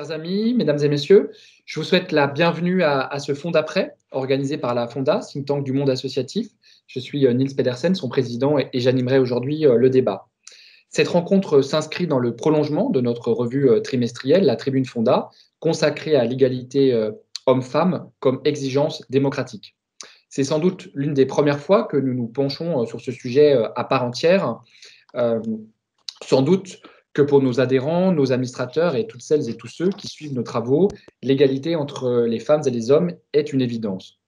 Chers amis, mesdames et messieurs, je vous souhaite la bienvenue à ce Fonds d'après, organisé par la Fonda, think tank du monde associatif. Je suis Niels Pedersen, son président, et j'animerai aujourd'hui le débat. Cette rencontre s'inscrit dans le prolongement de notre revue trimestrielle, la Tribune Fonda, consacrée à l'égalité homme-femme comme exigence démocratique. C'est sans doute l'une des premières fois que nous nous penchons sur ce sujet à part entière, sans doute que pour nos adhérents, nos administrateurs et toutes celles et tous ceux qui suivent nos travaux, l'égalité entre les femmes et les hommes est une évidence.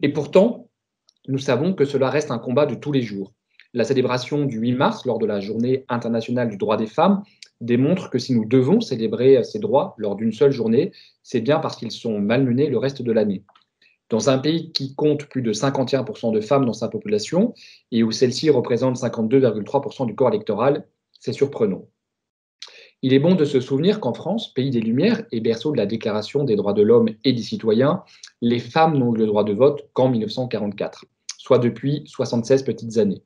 Et pourtant, nous savons que cela reste un combat de tous les jours. La célébration du 8 mars, lors de la Journée internationale du droit des femmes, démontre que si nous devons célébrer ces droits lors d'une seule journée, c'est bien parce qu'ils sont malmenés le reste de l'année. Dans un pays qui compte plus de 51% de femmes dans sa population et où celles-ci représentent 52,3% du corps électoral, c'est surprenant. Il est bon de se souvenir qu'en France, pays des Lumières et berceau de la Déclaration des droits de l'homme et des citoyens, les femmes n'ont eu le droit de vote qu'en 1944, soit depuis 76 petites années.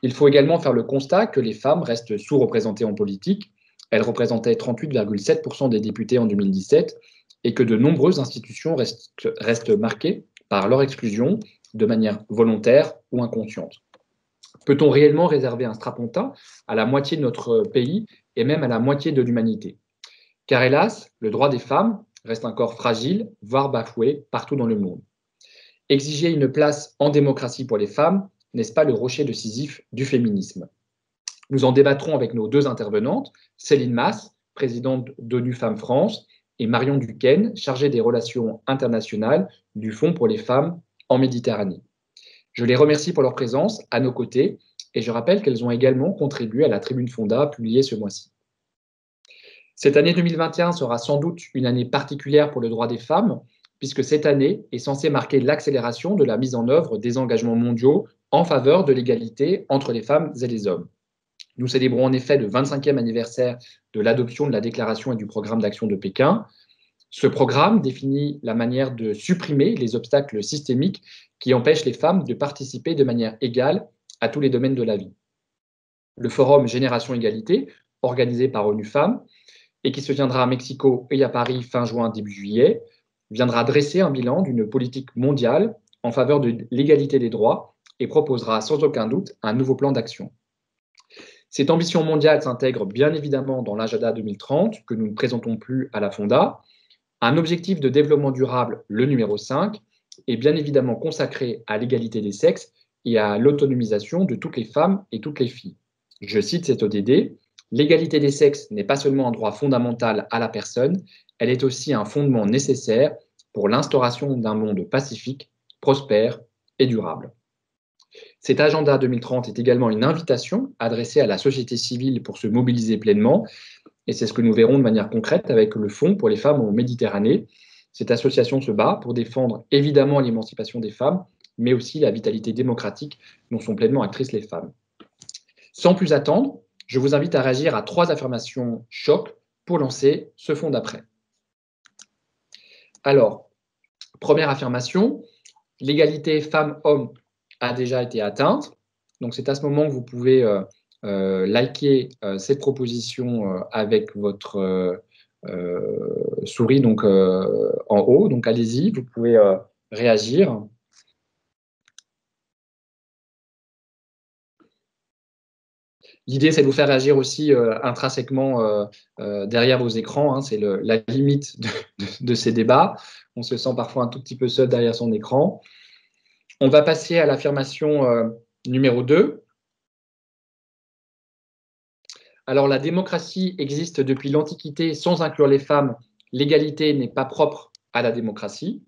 Il faut également faire le constat que les femmes restent sous-représentées en politique. Elles représentaient 38,7% des députés en 2017 et que de nombreuses institutions restent marquées par leur exclusion de manière volontaire ou inconsciente. Peut-on réellement réserver un strapontin à la moitié de notre pays et même à la moitié de l'humanité? Car hélas, le droit des femmes reste encore fragile, voire bafoué partout dans le monde. Exiger une place en démocratie pour les femmes, n'est-ce pas le rocher de Sisyphe du féminisme? Nous en débattrons avec nos deux intervenantes, Céline Masse, présidente d'ONU Femmes France, et Marion Duquesne, chargée des relations internationales du Fonds pour les femmes en Méditerranée. Je les remercie pour leur présence à nos côtés et je rappelle qu'elles ont également contribué à la Tribune Fonda publiée ce mois-ci. Cette année 2021 sera sans doute une année particulière pour le droit des femmes, puisque cette année est censée marquer l'accélération de la mise en œuvre des engagements mondiaux en faveur de l'égalité entre les femmes et les hommes. Nous célébrons en effet le 25e anniversaire de l'adoption de la Déclaration et du programme d'action de Pékin. Ce programme définit la manière de supprimer les obstacles systémiques qui empêchent les femmes de participer de manière égale à tous les domaines de la vie. Le forum Génération Égalité, organisé par ONU Femmes, et qui se tiendra à Mexico et à Paris fin juin, début juillet, viendra dresser un bilan d'une politique mondiale en faveur de l'égalité des droits et proposera sans aucun doute un nouveau plan d'action. Cette ambition mondiale s'intègre bien évidemment dans l'agenda 2030 que nous ne présentons plus à la Fonda. Un objectif de développement durable, le numéro 5, est bien évidemment consacré à l'égalité des sexes et à l'autonomisation de toutes les femmes et toutes les filles. Je cite cet ODD, « L'égalité des sexes n'est pas seulement un droit fondamental à la personne, elle est aussi un fondement nécessaire pour l'instauration d'un monde pacifique, prospère et durable. » Cet agenda 2030 est également une invitation adressée à la société civile pour se mobiliser pleinement. Et c'est ce que nous verrons de manière concrète avec le Fonds pour les femmes en Méditerranée. Cette association se bat pour défendre évidemment l'émancipation des femmes, mais aussi la vitalité démocratique dont sont pleinement actrices les femmes. Sans plus attendre, je vous invite à réagir à 3 affirmations choc pour lancer ce Fonds d'après. Alors, première affirmation, l'égalité femmes-hommes a déjà été atteinte. Donc c'est à ce moment que vous pouvez liker cette proposition avec votre souris donc, en haut. Donc allez-y, vous pouvez réagir. L'idée, c'est de vous faire réagir aussi intrinsèquement derrière vos écrans. Hein, c'est la limite de ces débats. On se sent parfois un tout petit peu seul derrière son écran. On va passer à l'affirmation numéro 2. Alors, la démocratie existe depuis l'Antiquité sans inclure les femmes. L'égalité n'est pas propre à la démocratie.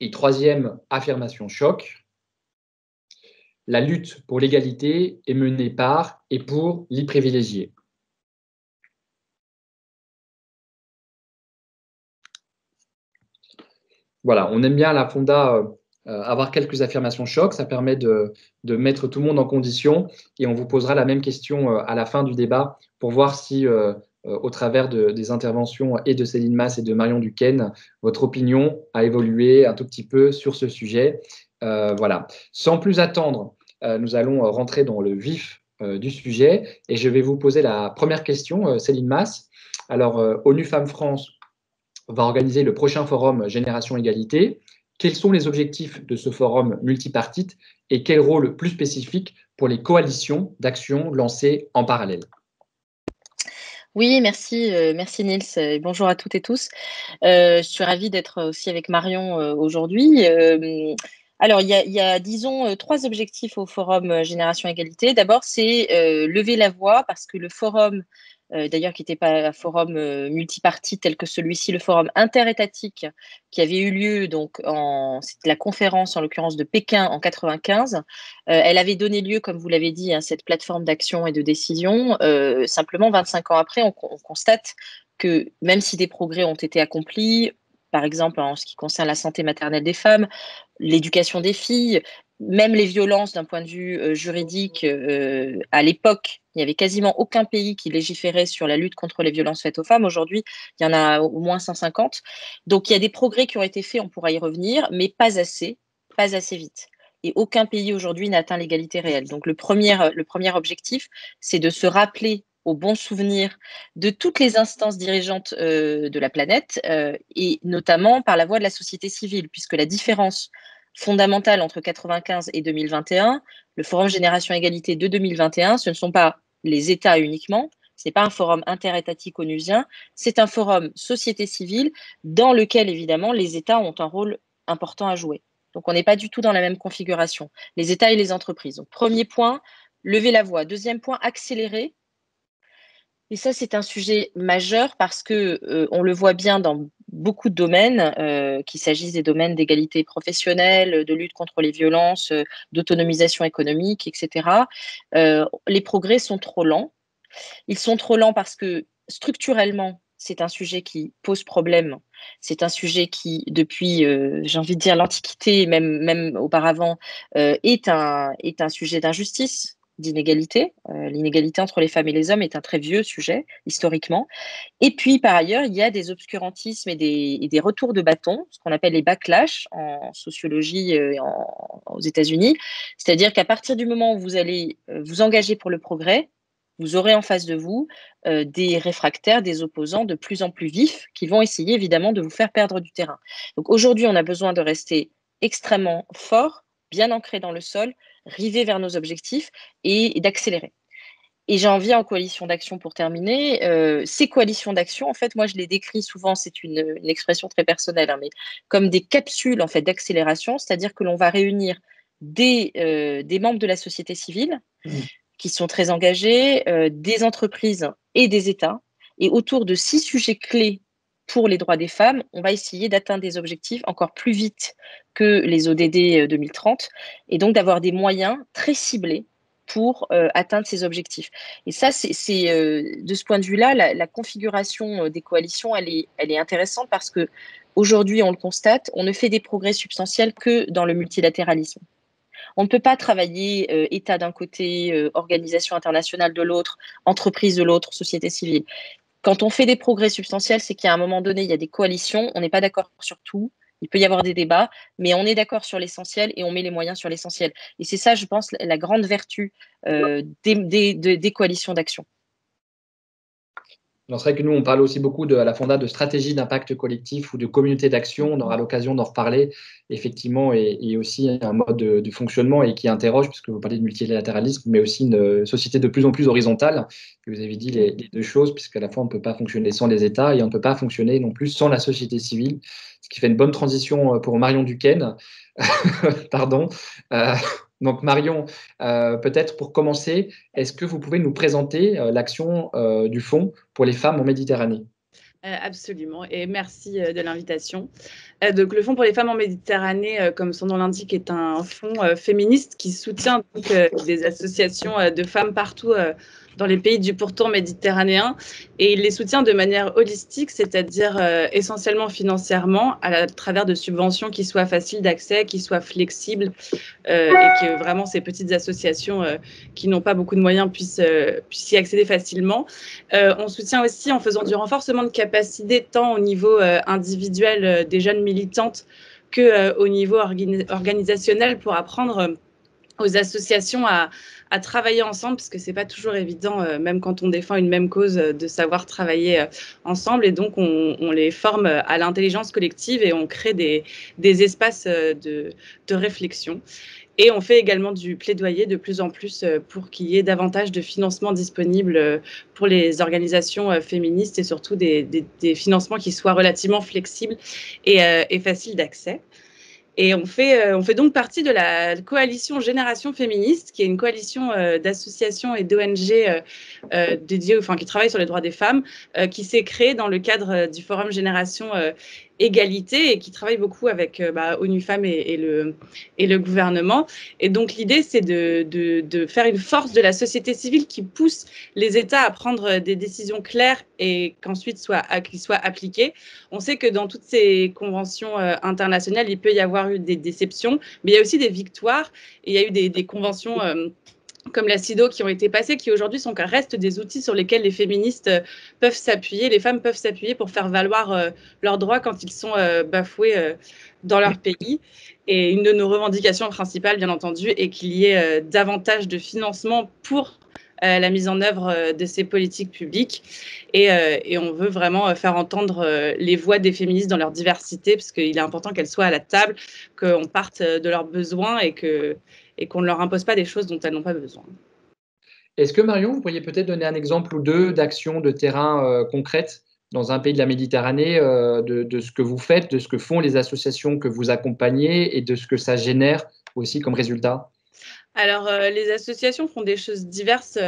Et troisième affirmation choc, la lutte pour l'égalité est menée par et pour les privilégiés. Voilà, on aime bien à la Fonda avoir quelques affirmations choc, ça permet de mettre tout le monde en condition et on vous posera la même question à la fin du débat pour voir si au travers des interventions et de Céline Masse et de Marion Duquesne, votre opinion a évolué un tout petit peu sur ce sujet. Voilà. Sans plus attendre, nous allons rentrer dans le vif du sujet et je vais vous poser la première question, Céline Masse. Alors, ONU Femmes France va organiser le prochain forum Génération Égalité. Quels sont les objectifs de ce forum multipartite et quel rôle plus spécifique pour les coalitions d'action lancées en parallèle? Oui, merci, merci Nils. Bonjour à toutes et tous. Je suis ravie d'être aussi avec Marion aujourd'hui. Alors, il y a, disons, trois objectifs au Forum Génération Égalité. D'abord, c'est lever la voix parce que le forum, d'ailleurs, qui n'était pas un forum multipartite tel que celui-ci, le forum interétatique qui avait eu lieu, donc, c'était la conférence, en l'occurrence, de Pékin en 95. Elle avait donné lieu, comme vous l'avez dit, à cette plateforme d'action et de décision. Simplement, 25 ans après, on constate que même si des progrès ont été accomplis, par exemple en ce qui concerne la santé maternelle des femmes, l'éducation des filles, même les violences d'un point de vue juridique, à l'époque, il n'y avait quasiment aucun pays qui légiférait sur la lutte contre les violences faites aux femmes. Aujourd'hui, il y en a au moins 150. Donc, il y a des progrès qui ont été faits, on pourra y revenir, mais pas assez vite. Et aucun pays aujourd'hui n'a atteint l'égalité réelle. Donc, le premier objectif, c'est de se rappeler au bon souvenir de toutes les instances dirigeantes de la planète, et notamment par la voie de la société civile, puisque la différence fondamentale entre 95 et 2021, le Forum Génération Égalité de 2021, ce ne sont pas les États uniquement, ce n'est pas un forum interétatique onusien, c'est un forum société civile dans lequel, évidemment, les États ont un rôle important à jouer. Donc, on n'est pas du tout dans la même configuration, les États et les entreprises. Donc, premier point, lever la voix. Deuxième point, accélérer. Et ça, c'est un sujet majeur parce que on le voit bien dans beaucoup de domaines, qu'il s'agisse des domaines d'égalité professionnelle, de lutte contre les violences, d'autonomisation économique, etc. Les progrès sont trop lents. Ils sont trop lents parce que structurellement, c'est un sujet qui pose problème. C'est un sujet qui, depuis, j'ai envie de dire, l'Antiquité, même auparavant, est un sujet d'injustice, d'inégalité. L'inégalité entre les femmes et les hommes est un très vieux sujet, historiquement. Et puis, par ailleurs, il y a des obscurantismes et des retours de bâton, ce qu'on appelle les backlash en sociologie aux États-Unis. C'est-à-dire qu'à partir du moment où vous allez vous engager pour le progrès, vous aurez en face de vous des réfractaires, des opposants de plus en plus vifs qui vont essayer évidemment de vous faire perdre du terrain. Donc aujourd'hui, on a besoin de rester extrêmement fort, bien ancré dans le sol, rivé vers nos objectifs et d'accélérer. Et j'en viens aux coalitions d'action pour terminer. Ces coalitions d'action, en fait, moi, je les décris souvent, c'est une expression très personnelle, hein, mais comme des capsules en fait, d'accélération, c'est-à-dire que l'on va réunir des membres de la société civile qui sont très engagés, des entreprises et des États. Et autour de 6 sujets clés pour les droits des femmes, on va essayer d'atteindre des objectifs encore plus vite que les ODD 2030 et donc d'avoir des moyens très ciblés pour atteindre ces objectifs. Et ça, c'est de ce point de vue-là, la configuration des coalitions, elle est intéressante parce que aujourd'hui, on le constate, on ne fait des progrès substantiels que dans le multilatéralisme. On ne peut pas travailler État d'un côté, organisation internationale de l'autre, entreprise de l'autre, société civile. Quand on fait des progrès substantiels, c'est qu'à un moment donné, il y a des coalitions, on n'est pas d'accord sur tout, il peut y avoir des débats, mais on est d'accord sur l'essentiel et on met les moyens sur l'essentiel. Et c'est ça, je pense, la grande vertu des coalitions d'action. C'est vrai que nous, on parle aussi beaucoup à la Fonda de stratégie d'impact collectif ou de communauté d'action. On aura l'occasion d'en reparler, effectivement, et aussi un mode de fonctionnement et qui interroge, puisque vous parlez de multilatéralisme, mais aussi une société de plus en plus horizontale. Vous avez dit les deux choses, puisqu'à la fois, on ne peut pas fonctionner sans les États et on ne peut pas fonctionner non plus sans la société civile, ce qui fait une bonne transition pour Marion Duquesne. Pardon. Donc Marion, peut-être pour commencer, est-ce que vous pouvez nous présenter l'action du Fonds pour les femmes en Méditerranée? Absolument, et merci de l'invitation. Donc, le Fonds pour les femmes en Méditerranée, comme son nom l'indique, est un fonds féministe qui soutient donc, des associations de femmes partout dans les pays du pourtour méditerranéen. Et il les soutient de manière holistique, c'est-à-dire essentiellement financièrement, à travers de subventions qui soient faciles d'accès, qui soient flexibles, et que vraiment ces petites associations qui n'ont pas beaucoup de moyens puissent y accéder facilement. On soutient aussi en faisant du renforcement de capacité tant au niveau individuel des jeunes militantes qu'au niveau organisationnel pour apprendre aux associations à travailler ensemble, parce que c'est pas toujours évident, même quand on défend une même cause, de savoir travailler ensemble. Et donc, on les forme à l'intelligence collective et on crée des espaces de réflexion. Et on fait également du plaidoyer de plus en plus pour qu'il y ait davantage de financements disponibles pour les organisations féministes et surtout des financements qui soient relativement flexibles et faciles d'accès. Et on fait donc partie de la coalition Génération Féministe, qui est une coalition d'associations et d'ONG dédiées, enfin, qui travaillent sur les droits des femmes, qui s'est créée dans le cadre du Forum Génération Égalité et qui travaille beaucoup avec ONU Femmes et le gouvernement. Et donc l'idée, c'est de faire une force de la société civile qui pousse les États à prendre des décisions claires et qu'ensuite qu'ils soient appliquées. On sait que dans toutes ces conventions internationales, il peut y avoir eu des déceptions, mais il y a aussi des victoires. Et il y a eu des conventions comme la CIDO qui ont été passées, qui aujourd'hui restent des outils sur lesquels les féministes peuvent s'appuyer, les femmes peuvent s'appuyer pour faire valoir leurs droits quand ils sont bafoués dans leur pays. Et une de nos revendications principales, bien entendu, est qu'il y ait davantage de financement pour la mise en œuvre de ces politiques publiques. Et on veut vraiment faire entendre les voix des féministes dans leur diversité, parce qu'il est important qu'elles soient à la table, qu'on parte de leurs besoins et qu'on ne leur impose pas des choses dont elles n'ont pas besoin. Est-ce que Marion, vous pourriez peut-être donner un exemple ou deux d'actions de terrain concrètes dans un pays de la Méditerranée, de ce que vous faites, de ce que font les associations que vous accompagnez et de ce que ça génère aussi comme résultat? Alors, les associations font des choses diverses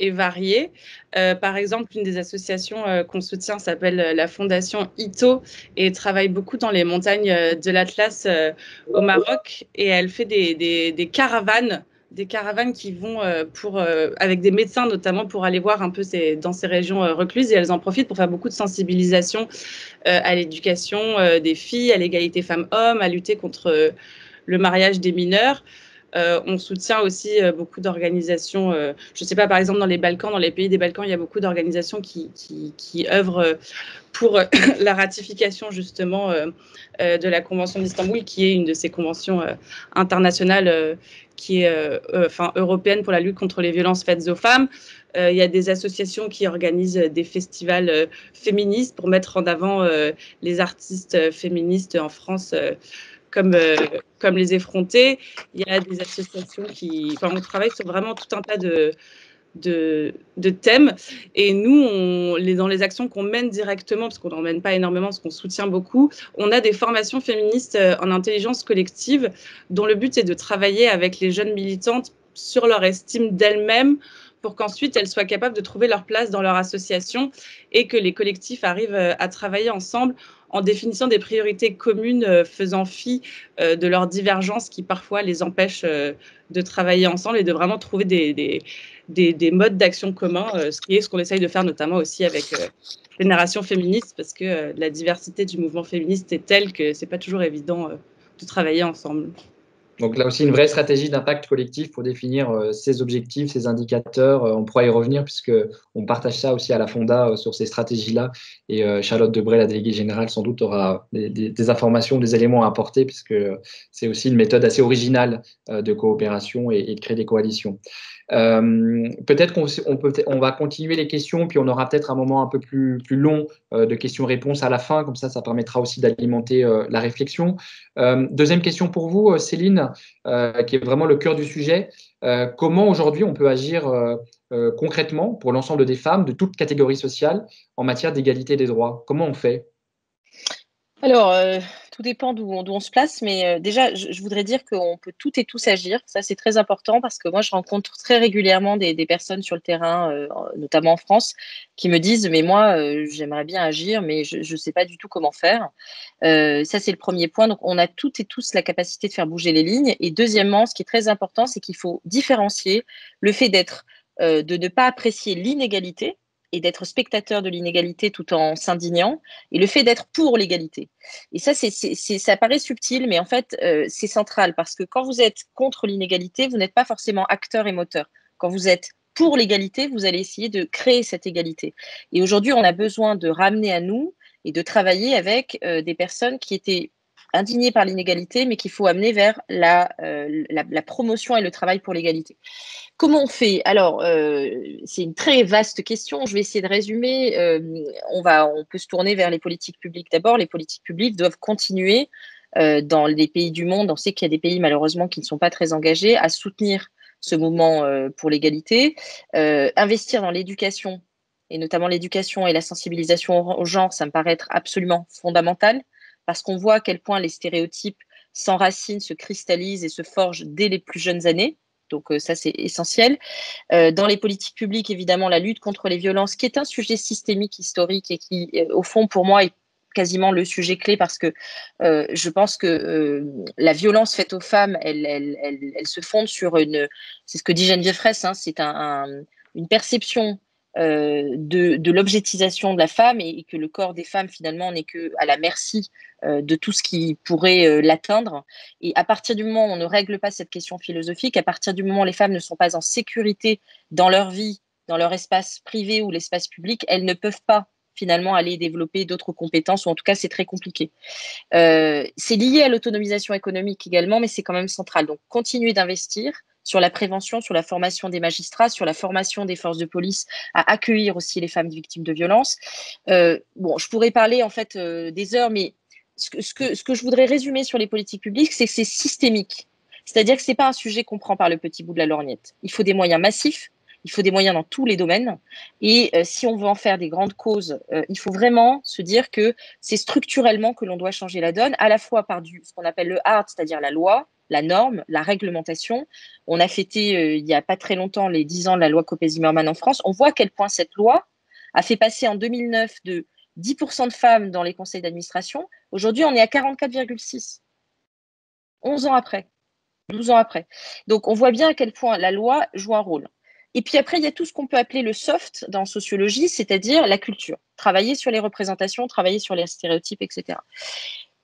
et variées. Par exemple, une des associations qu'on soutient s'appelle la Fondation ITO et travaille beaucoup dans les montagnes de l'Atlas au Maroc. Et elle fait des caravanes qui vont avec des médecins notamment pour aller voir un peu dans ces régions recluses. Et elles en profitent pour faire beaucoup de sensibilisation à l'éducation des filles, à l'égalité femmes-hommes, à lutter contre le mariage des mineurs. On soutient aussi beaucoup d'organisations. Je ne sais pas, par exemple, dans les Balkans, dans les pays des Balkans, il y a beaucoup d'organisations qui œuvrent pour la ratification justement de la Convention d'Istanbul, qui est une de ces conventions internationales qui est européenne pour la lutte contre les violences faites aux femmes. Il y a des associations qui organisent des festivals féministes pour mettre en avant les artistes féministes en France. Comme les effrontés. Il y a des associations on travaille sur vraiment tout un tas de thèmes. Et nous, dans les actions qu'on mène directement, parce qu'on n'en mène pas énormément, parce qu'on soutient beaucoup, on a des formations féministes en intelligence collective, dont le but est de travailler avec les jeunes militantes sur leur estime d'elles-mêmes, pour qu'ensuite elles soient capables de trouver leur place dans leur association et que les collectifs arrivent à travailler ensemble en définissant des priorités communes, faisant fi de leurs divergences qui parfois les empêchent de travailler ensemble et de vraiment trouver des modes d'action communs, ce qu'on essaye de faire notamment aussi avec Génération Féministe, parce que la diversité du mouvement féministe est telle que c'est pas toujours évident de travailler ensemble. Donc là aussi, une vraie stratégie d'impact collectif pour définir ses objectifs, ses indicateurs. On pourra y revenir puisqu'on partage ça aussi à la Fonda sur ces stratégies-là. Et Charlotte Debré, la déléguée générale, sans doute aura des informations, des éléments à apporter puisque c'est aussi une méthode assez originale de coopération et de créer des coalitions. Peut-être qu'on va continuer les questions, puis on aura peut-être un moment un peu plus long de questions-réponses à la fin, comme ça permettra aussi d'alimenter la réflexion. Deuxième question pour vous, Céline, qui est vraiment le cœur du sujet. Comment aujourd'hui on peut agir concrètement pour l'ensemble des femmes de toute catégorie sociale en matière d'égalité des droits? Comment on fait? Alors, tout dépend d'où on se place, mais déjà, je voudrais dire qu'on peut toutes et tous agir. Ça, c'est très important parce que moi, je rencontre très régulièrement des personnes sur le terrain, notamment en France, qui me disent « mais moi, j'aimerais bien agir, mais je ne sais pas du tout comment faire ». Ça, c'est le premier point. Donc, on a toutes et tous la capacité de faire bouger les lignes. Et deuxièmement, ce qui est très important, c'est qu'il faut différencier le fait de ne pas apprécier l'inégalité et d'être spectateur de l'inégalité tout en s'indignant, et le fait d'être pour l'égalité. Et ça, ça paraît subtil, mais en fait, c'est central, parce que quand vous êtes contre l'inégalité, vous n'êtes pas forcément acteur et moteur. Quand vous êtes pour l'égalité, vous allez essayer de créer cette égalité. Et aujourd'hui, on a besoin de ramener à nous et de travailler avec des personnes qui étaient indignées par l'inégalité, mais qu'il faut amener vers la promotion et le travail pour l'égalité. Comment on fait? Alors, c'est une très vaste question. Je vais essayer de résumer. On peut se tourner vers les politiques publiques d'abord. Les politiques publiques doivent continuer dans les pays du monde. On sait qu'il y a des pays malheureusement qui ne sont pas très engagés à soutenir ce mouvement pour l'égalité, investir dans l'éducation et notamment l'éducation et la sensibilisation au genre. Ça me paraît être absolument fondamental parce qu'on voit à quel point les stéréotypes s'enracinent, se cristallisent et se forgent dès les plus jeunes années. Donc ça, c'est essentiel. Dans les politiques publiques, évidemment, la lutte contre les violences, qui est un sujet systémique, historique, et qui, au fond, pour moi, est quasiment le sujet clé, parce que je pense que la violence faite aux femmes, elle se fonde sur c'est ce que dit Geneviève Fraisse, hein, c'est une perception de l'objectisation de la femme, et que le corps des femmes, finalement, n'est qu'à la merci de tout ce qui pourrait l'atteindre. Et à partir du moment où on ne règle pas cette question philosophique, à partir du moment où les femmes ne sont pas en sécurité dans leur vie, dans leur espace privé ou l'espace public, elles ne peuvent pas finalement aller développer d'autres compétences, ou en tout cas c'est très compliqué. C'est lié à l'autonomisation économique également, mais c'est quand même central. Donc continuer d'investir sur la prévention, sur la formation des magistrats, sur la formation des forces de police, à accueillir aussi les femmes victimes de violences. Je pourrais parler en fait des heures, mais ce que je voudrais résumer sur les politiques publiques, c'est que c'est systémique. C'est-à-dire que ce n'est pas un sujet qu'on prend par le petit bout de la lorgnette. Il faut des moyens massifs, il faut des moyens dans tous les domaines. Et si on veut en faire des grandes causes, il faut vraiment se dire que c'est structurellement que l'on doit changer la donne, à la fois par ce qu'on appelle le hard, c'est-à-dire la loi, la norme, la réglementation. On a fêté il n'y a pas très longtemps les 10 ans de la loi Copé-Zimmermann en France. On voit à quel point cette loi a fait passer en 2009 de 10% de femmes dans les conseils d'administration. Aujourd'hui, on est à 44,6. 11 ans après, 12 ans après. Donc, on voit bien à quel point la loi joue un rôle. Et puis après, il y a tout ce qu'on peut appeler le soft dans sociologie, c'est-à-dire la culture. Travailler sur les représentations, travailler sur les stéréotypes, etc.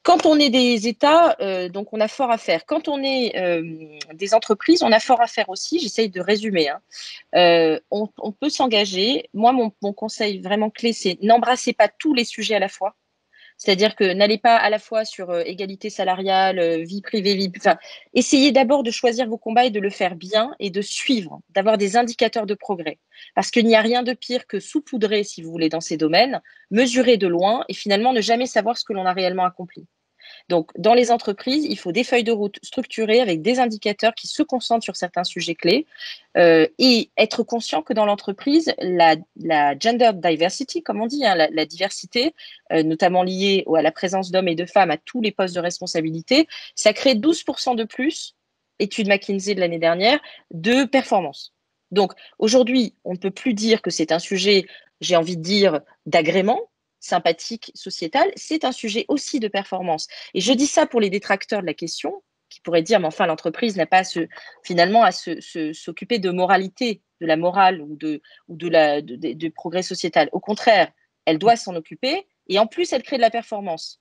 Quand on est des États, donc on a fort à faire. Quand on est des entreprises, on a fort à faire aussi. J'essaye de résumer. On peut s'engager. Moi, mon conseil vraiment clé, c'est n'embrassez pas tous les sujets à la fois. C'est-à-dire que n'allez pas à la fois sur égalité salariale, vie privée, essayez d'abord de choisir vos combats et de le faire bien et de suivre, d'avoir des indicateurs de progrès. Parce qu'il n'y a rien de pire que saupoudrer, si vous voulez, dans ces domaines, mesurer de loin et finalement ne jamais savoir ce que l'on a réellement accompli. Donc, dans les entreprises, il faut des feuilles de route structurées avec des indicateurs qui se concentrent sur certains sujets clés et être conscient que dans l'entreprise, la gender diversity, comme on dit, hein, la diversité, notamment liée à la présence d'hommes et de femmes à tous les postes de responsabilité, ça crée 12% de plus, étude McKinsey de l'année dernière, de performance. Donc, aujourd'hui, on ne peut plus dire que c'est un sujet, j'ai envie de dire, d'agrément, sympathique, sociétal, c'est un sujet aussi de performance. Et je dis ça pour les détracteurs de la question, qui pourraient dire, mais enfin, l'entreprise n'a pas finalement à s'occuper de moralité, de la morale ou de progrès sociétal. Au contraire, elle doit s'en occuper et en plus, elle crée de la performance.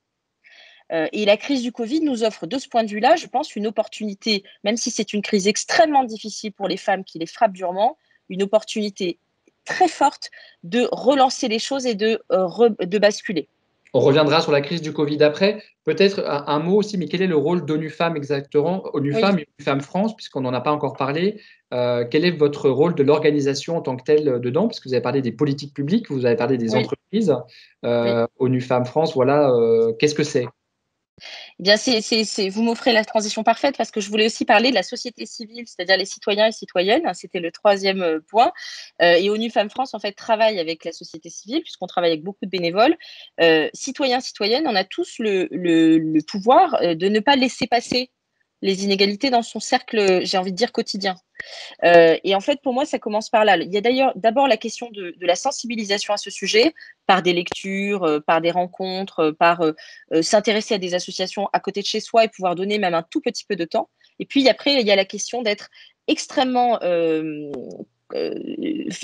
Et la crise du Covid nous offre, de ce point de vue-là, je pense, une opportunité, même si c'est une crise extrêmement difficile pour les femmes qui les frappent durement, une opportunité très forte de relancer les choses et de basculer. On reviendra sur la crise du Covid après. Peut-être un mot aussi, mais quel est le rôle d'ONU Femmes exactement, ONU Femmes et ONU Femmes France, puisqu'on n'en a pas encore parlé. Quel est votre rôle de l'organisation en tant que telle dedans? Parce que vous avez parlé des politiques publiques, vous avez parlé des entreprises. ONU Femmes France, voilà, qu'est-ce que c'est? Eh bien, vous m'offrez la transition parfaite parce que je voulais aussi parler de la société civile, c'est-à-dire les citoyens et citoyennes. C'était le troisième point. Et ONU Femmes France, en fait, travaille avec la société civile puisqu'on travaille avec beaucoup de bénévoles. Citoyens, citoyennes, on a tous le pouvoir de ne pas laisser passer les inégalités dans son cercle, j'ai envie de dire, quotidien. Et en fait, pour moi, ça commence par là. Il y a d'ailleurs d'abord la question de la sensibilisation à ce sujet, par des lectures, par des rencontres, par s'intéresser à des associations à côté de chez soi et pouvoir donner même un tout petit peu de temps. Et puis après, il y a la question d'être extrêmement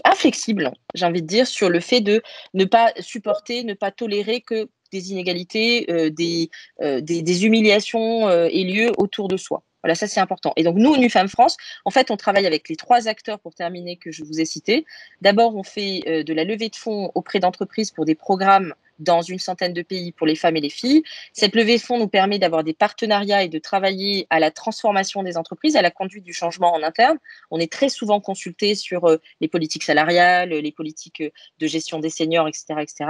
inflexible, j'ai envie de dire, sur le fait de ne pas supporter, ne pas tolérer que des inégalités, des humiliations aient lieu autour de soi. Voilà, ça c'est important. Et donc nous, ONU Femmes France, en fait, on travaille avec les 3 acteurs, pour terminer, que je vous ai cités. D'abord, on fait de la levée de fonds auprès d'entreprises pour des programmes dans une centaine de pays pour les femmes et les filles. Cette levée de fonds nous permet d'avoir des partenariats et de travailler à la transformation des entreprises, à la conduite du changement en interne. On est très souvent consulté sur les politiques salariales, les politiques de gestion des seniors, etc., etc.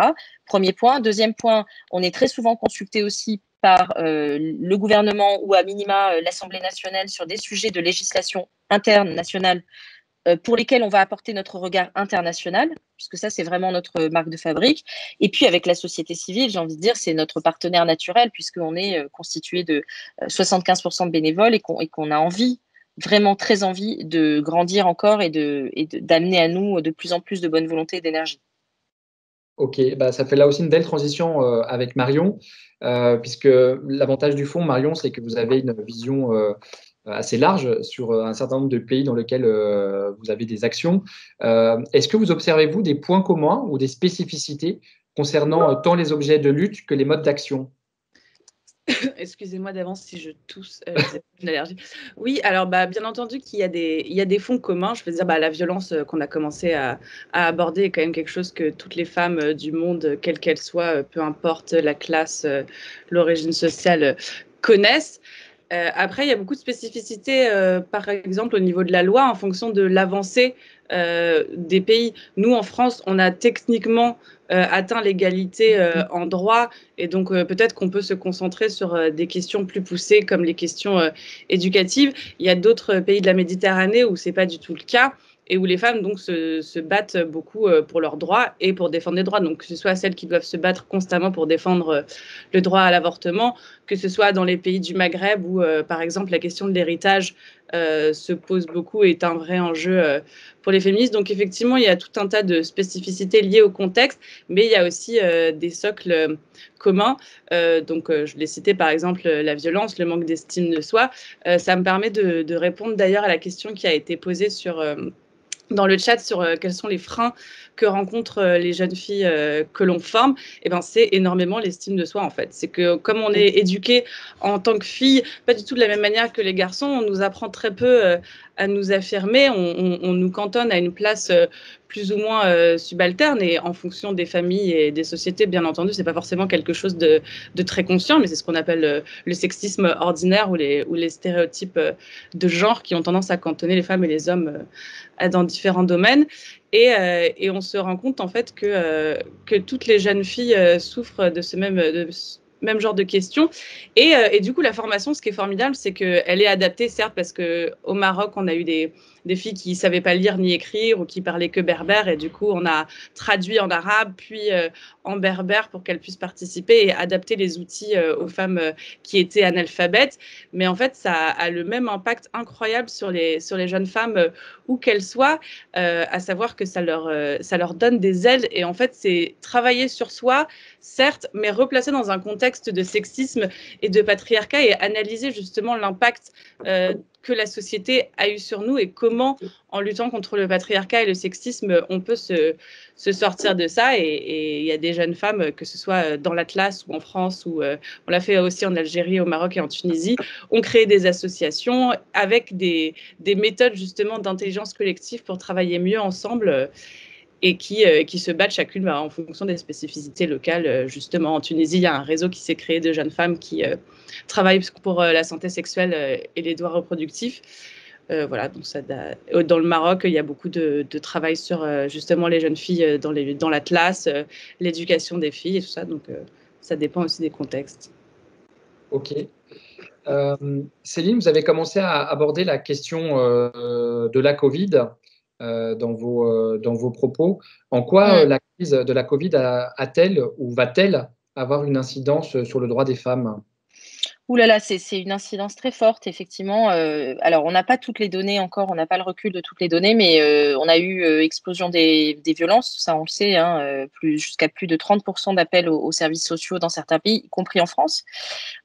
Premier point. Deuxième point, on est très souvent consulté aussi par le gouvernement ou à minima l'Assemblée nationale sur des sujets de législation interne nationale pour lesquels on va apporter notre regard international, puisque ça, c'est vraiment notre marque de fabrique. Et puis, avec la société civile, j'ai envie de dire, c'est notre partenaire naturel, puisqu'on est constitué de 75% de bénévoles et qu'on a envie, vraiment très envie, de grandir encore et d'amener à nous de plus en plus de bonne volonté et d'énergie. Ok, bah, ça fait là aussi une belle transition avec Marion, puisque l'avantage du fonds, Marion, c'est que vous avez une vision assez large sur un certain nombre de pays dans lesquels vous avez des actions. Est-ce que vous observez, vous, des points communs ou des spécificités concernant tant les objets de lutte que les modes d'action? Excusez-moi d'avance si je tousse, j'ai une allergie. Oui, alors bien entendu qu'il y a des fonds communs. Je veux dire, la violence qu'on a commencé à aborder est quand même quelque chose que toutes les femmes du monde, quelles qu'elles soient, peu importe la classe, l'origine sociale, connaissent. Après, il y a beaucoup de spécificités, par exemple au niveau de la loi, en fonction de l'avancée des pays. Nous, en France, on a techniquement atteint l'égalité en droit, et donc peut-être qu'on peut se concentrer sur des questions plus poussées comme les questions éducatives. Il y a d'autres pays de la Méditerranée où c'est pas du tout le cas, et où les femmes donc se battent beaucoup pour leurs droits et pour défendre les droits. Donc que ce soit celles qui doivent se battre constamment pour défendre le droit à l'avortement, que ce soit dans les pays du Maghreb où par exemple la question de l'héritage se pose beaucoup et est un vrai enjeu pour les féministes. Donc effectivement, il y a tout un tas de spécificités liées au contexte, mais il y a aussi des socles communs. Je l'ai cité par exemple, la violence, le manque d'estime de soi. Ça me permet de répondre d'ailleurs à la question qui a été posée dans le chat sur quels sont les freins que rencontrent les jeunes filles que l'on forme. Et c'est énormément l'estime de soi en fait. C'est que comme on est éduqué en tant que fille, pas du tout de la même manière que les garçons, on nous apprend très peu à nous affirmer, on nous cantonne à une place plus ou moins subalterne, et en fonction des familles et des sociétés, bien entendu, c'est pas forcément quelque chose de très conscient, mais c'est ce qu'on appelle le sexisme ordinaire ou les stéréotypes de genre qui ont tendance à cantonner les femmes et les hommes dans différents domaines. Et on se rend compte en fait que toutes les jeunes filles souffrent de ce même genre de questions. Et du coup, la formation, ce qui est formidable, c'est qu'elle est adaptée, certes, parce qu'au Maroc, on a eu des filles qui ne savaient pas lire ni écrire ou qui parlaient que berbère. Et du coup, on a traduit en arabe, puis en berbère pour qu'elles puissent participer et adapter les outils aux femmes qui étaient analphabètes. Mais en fait, ça a le même impact incroyable sur les jeunes femmes, où qu'elles soient, à savoir que ça leur donne des ailes. Et en fait, c'est travailler sur soi, certes, mais replacer dans un contexte de sexisme et de patriarcat et analyser justement l'impact que la société a eu sur nous et comment, en luttant contre le patriarcat et le sexisme, on peut se sortir de ça. Et il y a des jeunes femmes, que ce soit dans l'Atlas ou en France, ou on l'a fait aussi en Algérie, au Maroc et en Tunisie, ont créé des associations avec des méthodes justement d'intelligence collective pour travailler mieux ensemble. Et qui se battent chacune en fonction des spécificités locales. Justement, en Tunisie, il y a un réseau qui s'est créé de jeunes femmes qui travaillent pour la santé sexuelle et les droits reproductifs. Voilà, donc dans le Maroc, il y a beaucoup de travail sur justement les jeunes filles dans l'Atlas, l'éducation des filles et tout ça. Donc, ça dépend aussi des contextes. Ok. Céline, vous avez commencé à aborder la question de la Covid dans vos propos. En quoi la crise de la Covid a-t-elle ou va-t-elle avoir une incidence sur le droit des femmes? Ouh là là, c'est une incidence très forte, effectivement. Alors, on n'a pas toutes les données encore, on n'a pas le recul de toutes les données, mais on a eu explosion des violences, ça on le sait, hein, jusqu'à plus de 30% d'appels aux services sociaux dans certains pays, y compris en France.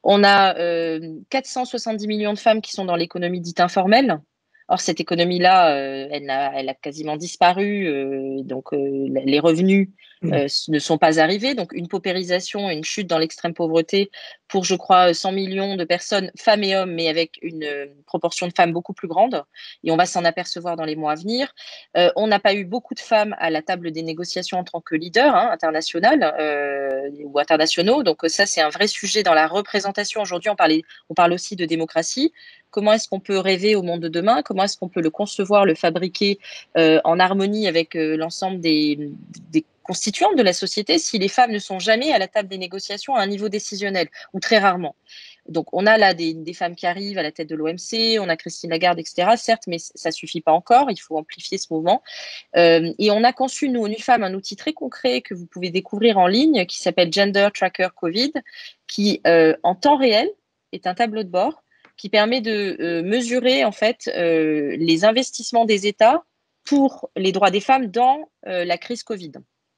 On a 470 millions de femmes qui sont dans l'économie dite informelle. Or, cette économie-là, elle a quasiment disparu, donc les revenus ne sont pas arrivés. Donc, une paupérisation, une chute dans l'extrême pauvreté pour, je crois, 100 millions de personnes, femmes et hommes, mais avec une proportion de femmes beaucoup plus grande. Et on va s'en apercevoir dans les mois à venir. On n'a pas eu beaucoup de femmes à la table des négociations en tant que leaders internationales ou internationaux. Donc, ça, c'est un vrai sujet dans la représentation. Aujourd'hui, on parle aussi de démocratie. Comment est-ce qu'on peut rêver au monde de demain? Comment est-ce qu'on peut le concevoir, le fabriquer en harmonie avec l'ensemble des constituantes de la société si les femmes ne sont jamais à la table des négociations à un niveau décisionnel, ou très rarement? Donc, on a là des femmes qui arrivent à la tête de l'OMC, on a Christine Lagarde, etc., certes, mais ça ne suffit pas encore, il faut amplifier ce mouvement. Et on a conçu, nous, UNIFEM, un outil très concret que vous pouvez découvrir en ligne qui s'appelle Gender Tracker Covid, qui, en temps réel, est un tableau de bord qui permet de mesurer en fait les investissements des États pour les droits des femmes dans la crise Covid.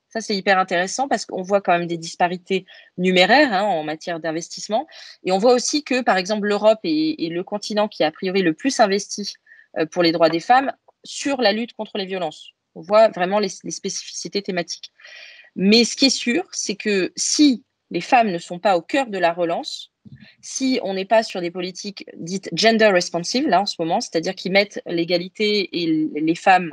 Ça, c'est hyper intéressant parce qu'on voit quand même des disparités numéraires en matière d'investissement. Et on voit aussi que, par exemple, l'Europe est le continent qui a priori le plus investi pour les droits des femmes sur la lutte contre les violences. On voit vraiment les spécificités thématiques. Mais ce qui est sûr, c'est que si les femmes ne sont pas au cœur de la relance, si on n'est pas sur des politiques dites gender responsive, là en ce moment, c'est-à-dire qui mettent l'égalité et les femmes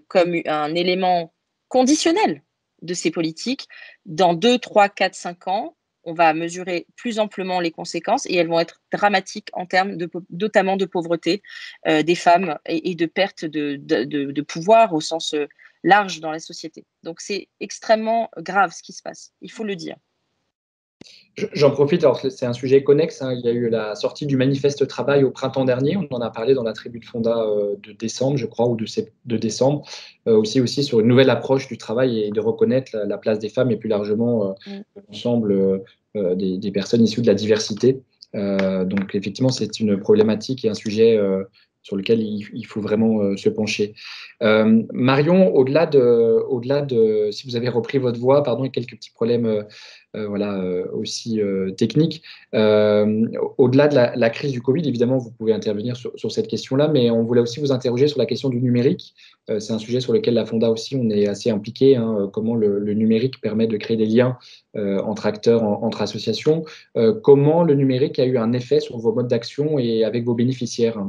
comme un élément conditionnel de ces politiques, dans 2, 3, 4, 5 ans, on va mesurer plus amplement les conséquences et elles vont être dramatiques en termes notamment de pauvreté des femmes et de perte de pouvoir au sens large dans la société. Donc c'est extrêmement grave ce qui se passe, il faut le dire. J'en profite, alors c'est un sujet connexe, il y a eu la sortie du manifeste travail au printemps dernier, on en a parlé dans la tribu de Fonda de décembre, je crois, ou de décembre, aussi sur une nouvelle approche du travail et de reconnaître la place des femmes et plus largement l'ensemble des personnes issues de la diversité. Donc effectivement, c'est une problématique et un sujet sur lequel il faut vraiment se pencher. Marion, au-delà de, si vous avez repris votre voix, pardon, il y a quelques petits problèmes aussi techniques. Au-delà de la crise du Covid, évidemment, vous pouvez intervenir sur cette question-là, mais on voulait aussi vous interroger sur la question du numérique. C'est un sujet sur lequel la Fonda aussi, on est assez impliqué, comment le numérique permet de créer des liens entre acteurs, entre associations. Comment le numérique a eu un effet sur vos modes d'action et avec vos bénéficiaires?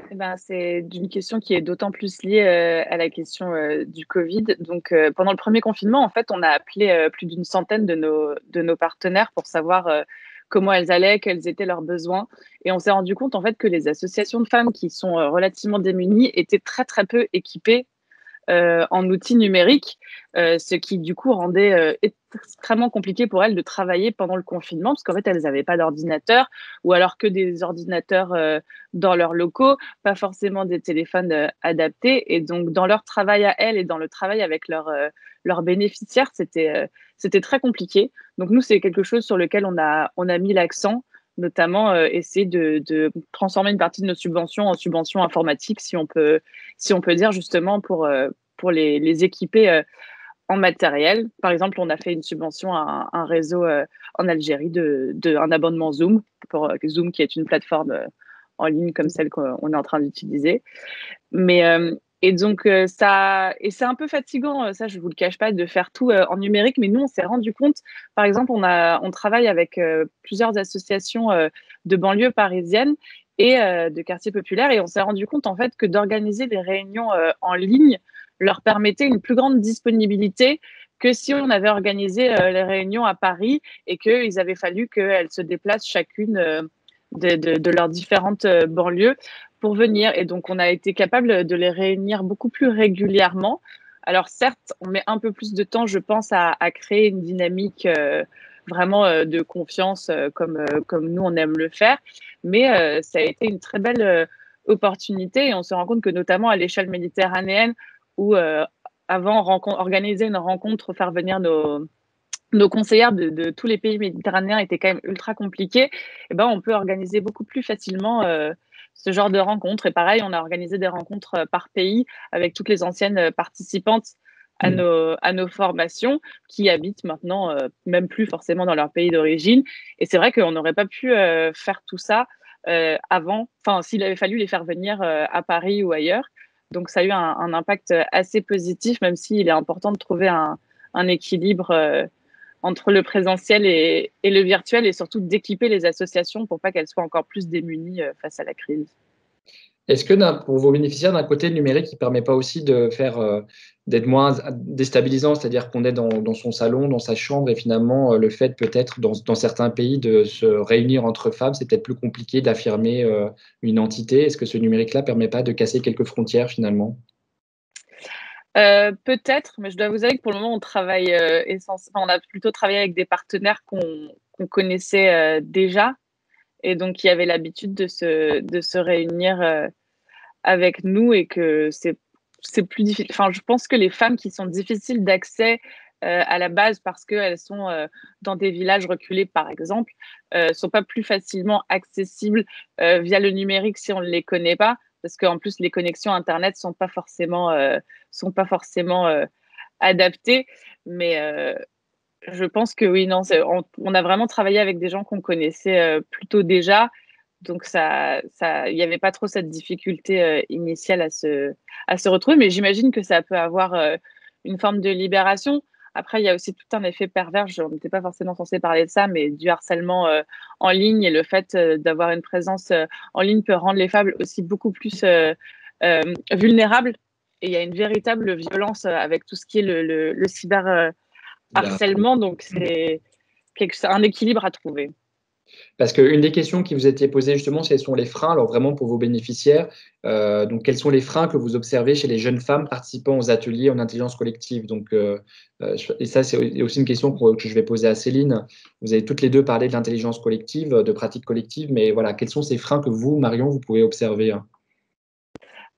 Eh ben, c'est une question qui est d'autant plus liée à la question du Covid. Donc, pendant le premier confinement, en fait, on a appelé plus d'une centaine de nos partenaires pour savoir comment elles allaient, quels étaient leurs besoins. Et on s'est rendu compte, en fait, que les associations de femmes qui sont relativement démunies étaient très, très peu équipées en outils numériques, ce qui du coup rendait extrêmement compliqué pour elles de travailler pendant le confinement, parce qu'en fait, elles n'avaient pas d'ordinateur, ou alors que des ordinateurs dans leurs locaux, pas forcément des téléphones adaptés. Et donc, dans leur travail à elles et dans le travail avec leurs bénéficiaires, c'était très compliqué. Donc, nous, c'est quelque chose sur lequel on a mis l'accent, notamment essayer de transformer une partie de nos subventions en subventions informatiques, si on peut dire, justement, pour les équiper en matériel. Par exemple, on a fait une subvention à un réseau en Algérie un abonnement Zoom, pour Zoom qui est une plateforme en ligne comme celle qu'on est en train d'utiliser. Mais et donc c'est un peu fatigant, ça je vous le cache pas, de faire tout en numérique. Mais nous, on s'est rendu compte, par exemple, on travaille avec plusieurs associations de banlieues parisiennes et de quartiers populaires, et on s'est rendu compte en fait que d'organiser des réunions en ligne leur permettait une plus grande disponibilité que si on avait organisé les réunions à Paris et qu'il avait fallu qu'elles se déplacent chacune de leurs différentes banlieues pour venir. Et donc, on a été capable de les réunir beaucoup plus régulièrement. Alors, certes, on met un peu plus de temps, je pense, à créer une dynamique vraiment de confiance comme nous, on aime le faire. Mais ça a été une très belle opportunité et on se rend compte que notamment à l'échelle méditerranéenne, où avant, organiser une rencontre, faire venir nos conseillères de tous les pays méditerranéens était quand même ultra compliqué, et ben, on peut organiser beaucoup plus facilement ce genre de rencontres. Et pareil, on a organisé des rencontres par pays avec toutes les anciennes participantes à nos formations qui habitent maintenant même plus forcément dans leur pays d'origine. Et c'est vrai qu'on n'aurait pas pu faire tout ça avant, enfin, s'il avait fallu les faire venir à Paris ou ailleurs. Donc, ça a eu un impact assez positif, même s'il est important de trouver un équilibre entre le présentiel et le virtuel, et surtout d'équiper les associations pour pas qu'elles soient encore plus démunies face à la crise. Est-ce que pour vos bénéficiaires, d'un côté, le numérique ne permet pas aussi d'être moins déstabilisant, c'est-à-dire qu'on est dans son salon, dans sa chambre, et finalement, le fait peut-être dans certains pays de se réunir entre femmes, c'est peut-être plus compliqué d'affirmer une entité. Est-ce que ce numérique-là ne permet pas de casser quelques frontières finalement? Peut-être, mais je dois vous avouer que pour le moment, on a plutôt travaillé avec des partenaires qu'on connaissait déjà, et donc qui avaient l'habitude de se réunir avec nous, et que c'est plus difficile. Enfin, je pense que les femmes qui sont difficiles d'accès à la base parce qu'elles sont dans des villages reculés, par exemple, sont pas plus facilement accessibles via le numérique si on ne les connaît pas, parce qu'en plus, les connexions Internet sont pas forcément adaptées. Mais je pense que oui, non, on a vraiment travaillé avec des gens qu'on connaissait plutôt déjà. Donc, il n'y avait pas trop cette difficulté initiale à se retrouver. Mais j'imagine que ça peut avoir une forme de libération. Après, il y a aussi tout un effet pervers. On n'était pas forcément censé parler de ça, mais du harcèlement en ligne, et le fait d'avoir une présence en ligne peut rendre les femmes aussi beaucoup plus vulnérables. Et il y a une véritable violence avec tout ce qui est le cyber harcèlement. Donc, c'est un équilibre à trouver. Parce qu'une des questions qui vous a été posée justement, quels sont les freins, alors vraiment pour vos bénéficiaires, donc quels sont les freins que vous observez chez les jeunes femmes participant aux ateliers en intelligence collective? Donc, et ça, c'est aussi une question que je vais poser à Céline. Vous avez toutes les deux parlé de l'intelligence collective, de pratique collective, mais voilà, quels sont ces freins que vous, Marion, vous pouvez observer?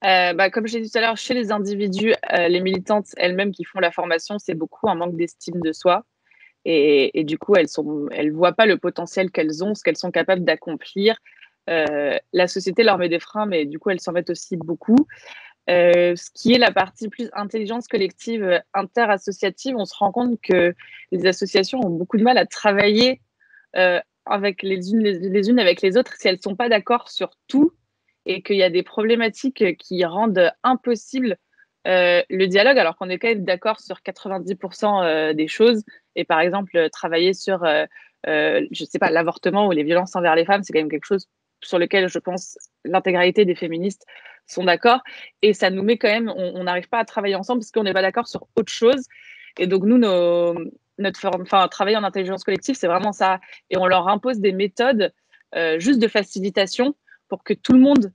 Comme j'ai dit tout à l'heure, chez les individus, les militantes elles-mêmes qui font la formation, c'est beaucoup un manque d'estime de soi. Et du coup, elles voient pas le potentiel qu'elles ont, ce qu'elles sont capables d'accomplir. La société leur met des freins, mais du coup, elles s'en mettent aussi beaucoup. Ce qui est la partie plus intelligence collective interassociative, on se rend compte que les associations ont beaucoup de mal à travailler avec les unes avec les autres si elles sont pas d'accord sur tout, et qu'il y a des problématiques qui rendent impossible le dialogue, alors qu'on est quand même d'accord sur 90% des choses. Et par exemple, travailler sur, je sais pas, l'avortement ou les violences envers les femmes, c'est quand même quelque chose sur lequel je pense l'intégralité des féministes sont d'accord. Et ça nous met quand même, on n'arrive pas à travailler ensemble parce qu'on n'est pas d'accord sur autre chose. Et donc nous, travailler en intelligence collective, c'est vraiment ça. Et on leur impose des méthodes juste de facilitation pour que tout le monde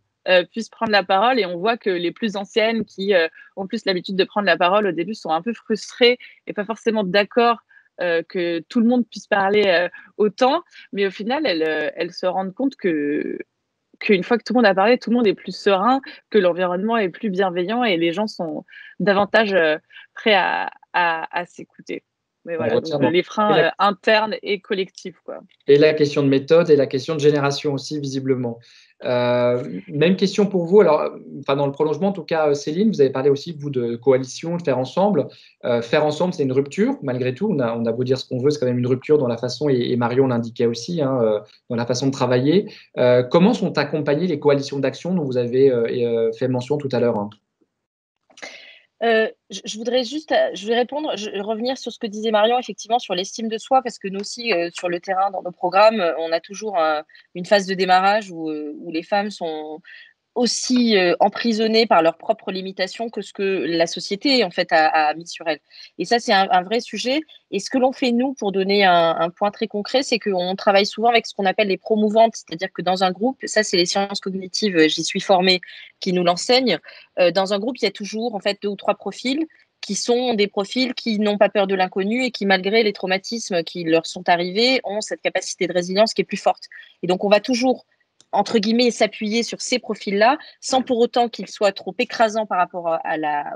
puisse prendre la parole. Et on voit que les plus anciennes qui ont plus l'habitude de prendre la parole au début sont un peu frustrées et pas forcément d'accord que tout le monde puisse parler autant. Mais au final, elles se rendent compte qu'une fois que tout le monde a parlé, tout le monde est plus serein, que l'environnement est plus bienveillant et les gens sont davantage prêts à s'écouter. Mais voilà, donc les freins internes et collectifs, quoi. Et la question de méthode et la question de génération aussi, visiblement. Même question pour vous. Alors, enfin, dans le prolongement, en tout cas, Céline, vous avez parlé aussi, vous, de coalition, de faire ensemble. Faire ensemble, c'est une rupture, malgré tout. On a beau dire ce qu'on veut, c'est quand même une rupture dans la façon, et Marion l'indiquait aussi, dans la façon de travailler. Comment sont accompagnées les coalitions d'action dont vous avez fait mention tout à l'heure? Je vais répondre, revenir sur ce que disait Marion, effectivement, sur l'estime de soi, parce que nous aussi, sur le terrain, dans nos programmes, on a toujours une phase de démarrage où les femmes sont aussi emprisonnées par leurs propres limitations que ce que la société en fait a mis sur elles. Et ça, c'est un vrai sujet. Et ce que l'on fait, nous, pour donner un point très concret, c'est qu'on travaille souvent avec ce qu'on appelle les promouvantes, c'est-à-dire que dans un groupe, ça c'est les sciences cognitives, j'y suis formée, qui nous l'enseignent. Dans un groupe, il y a toujours en fait 2 ou 3 profils qui sont des profils qui n'ont pas peur de l'inconnu et qui, malgré les traumatismes qui leur sont arrivés, ont cette capacité de résilience qui est plus forte. Et donc, on va toujours, entre guillemets, s'appuyer sur ces profils-là, sans pour autant qu'ils soient trop écrasants par rapport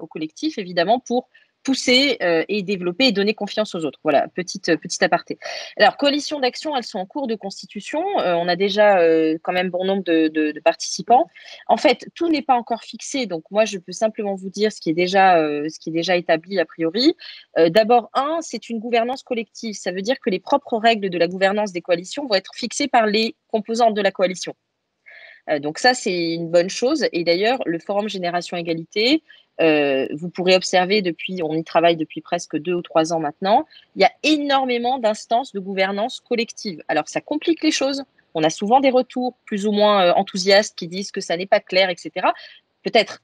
au collectif, évidemment, pour pousser et développer et donner confiance aux autres. Voilà, petit aparté. Alors, coalitions d'action, elles sont en cours de constitution. On a déjà quand même bon nombre de participants. En fait, tout n'est pas encore fixé. Donc, moi, je peux simplement vous dire ce qui est déjà établi a priori. D'abord, c'est une gouvernance collective. Ça veut dire que les propres règles de la gouvernance des coalitions vont être fixées par les composantes de la coalition. Donc ça, c'est une bonne chose. Et d'ailleurs, le Forum Génération Égalité, vous pourrez observer on y travaille depuis presque 2 ou 3 ans maintenant, il y a énormément d'instances de gouvernance collective. Alors, ça complique les choses. On a souvent des retours plus ou moins enthousiastes qui disent que ça n'est pas clair, etc. Peut-être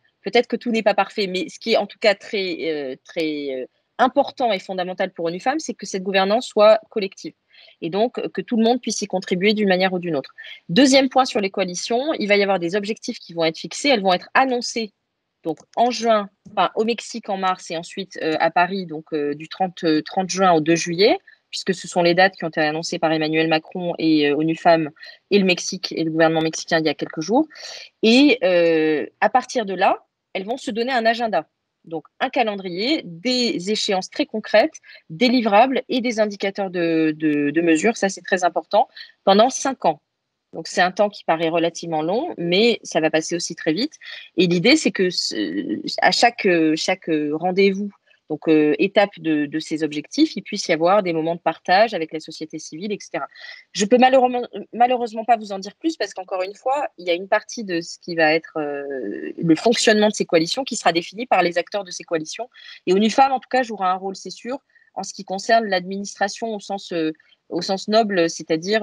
que tout n'est pas parfait, mais ce qui est en tout cas très important et fondamental pour une femme, c'est que cette gouvernance soit collective et donc que tout le monde puisse y contribuer d'une manière ou d'une autre. Deuxième point sur les coalitions, il va y avoir des objectifs qui vont être fixés, elles vont être annoncées donc en juin, au Mexique en mars et ensuite à Paris donc du 30 juin au 2 juillet, puisque ce sont les dates qui ont été annoncées par Emmanuel Macron et ONU Femmes et le Mexique et le gouvernement mexicain il y a quelques jours. Et à partir de là, elles vont se donner un agenda. Donc, un calendrier, des échéances très concrètes, des livrables et des indicateurs de mesure. Ça, c'est très important, pendant 5 ans. Donc, c'est un temps qui paraît relativement long, mais ça va passer aussi très vite. Et l'idée, c'est que à chaque rendez-vous, donc étape de ces objectifs, il puisse y avoir des moments de partage avec la société civile, etc. Je peux malheureusement pas vous en dire plus parce qu'encore une fois, il y a une partie de ce qui va être le fonctionnement de ces coalitions qui sera défini par les acteurs de ces coalitions. Et ONU Femmes, en tout cas, jouera un rôle, c'est sûr, en ce qui concerne l'administration au sens noble, c'est-à-dire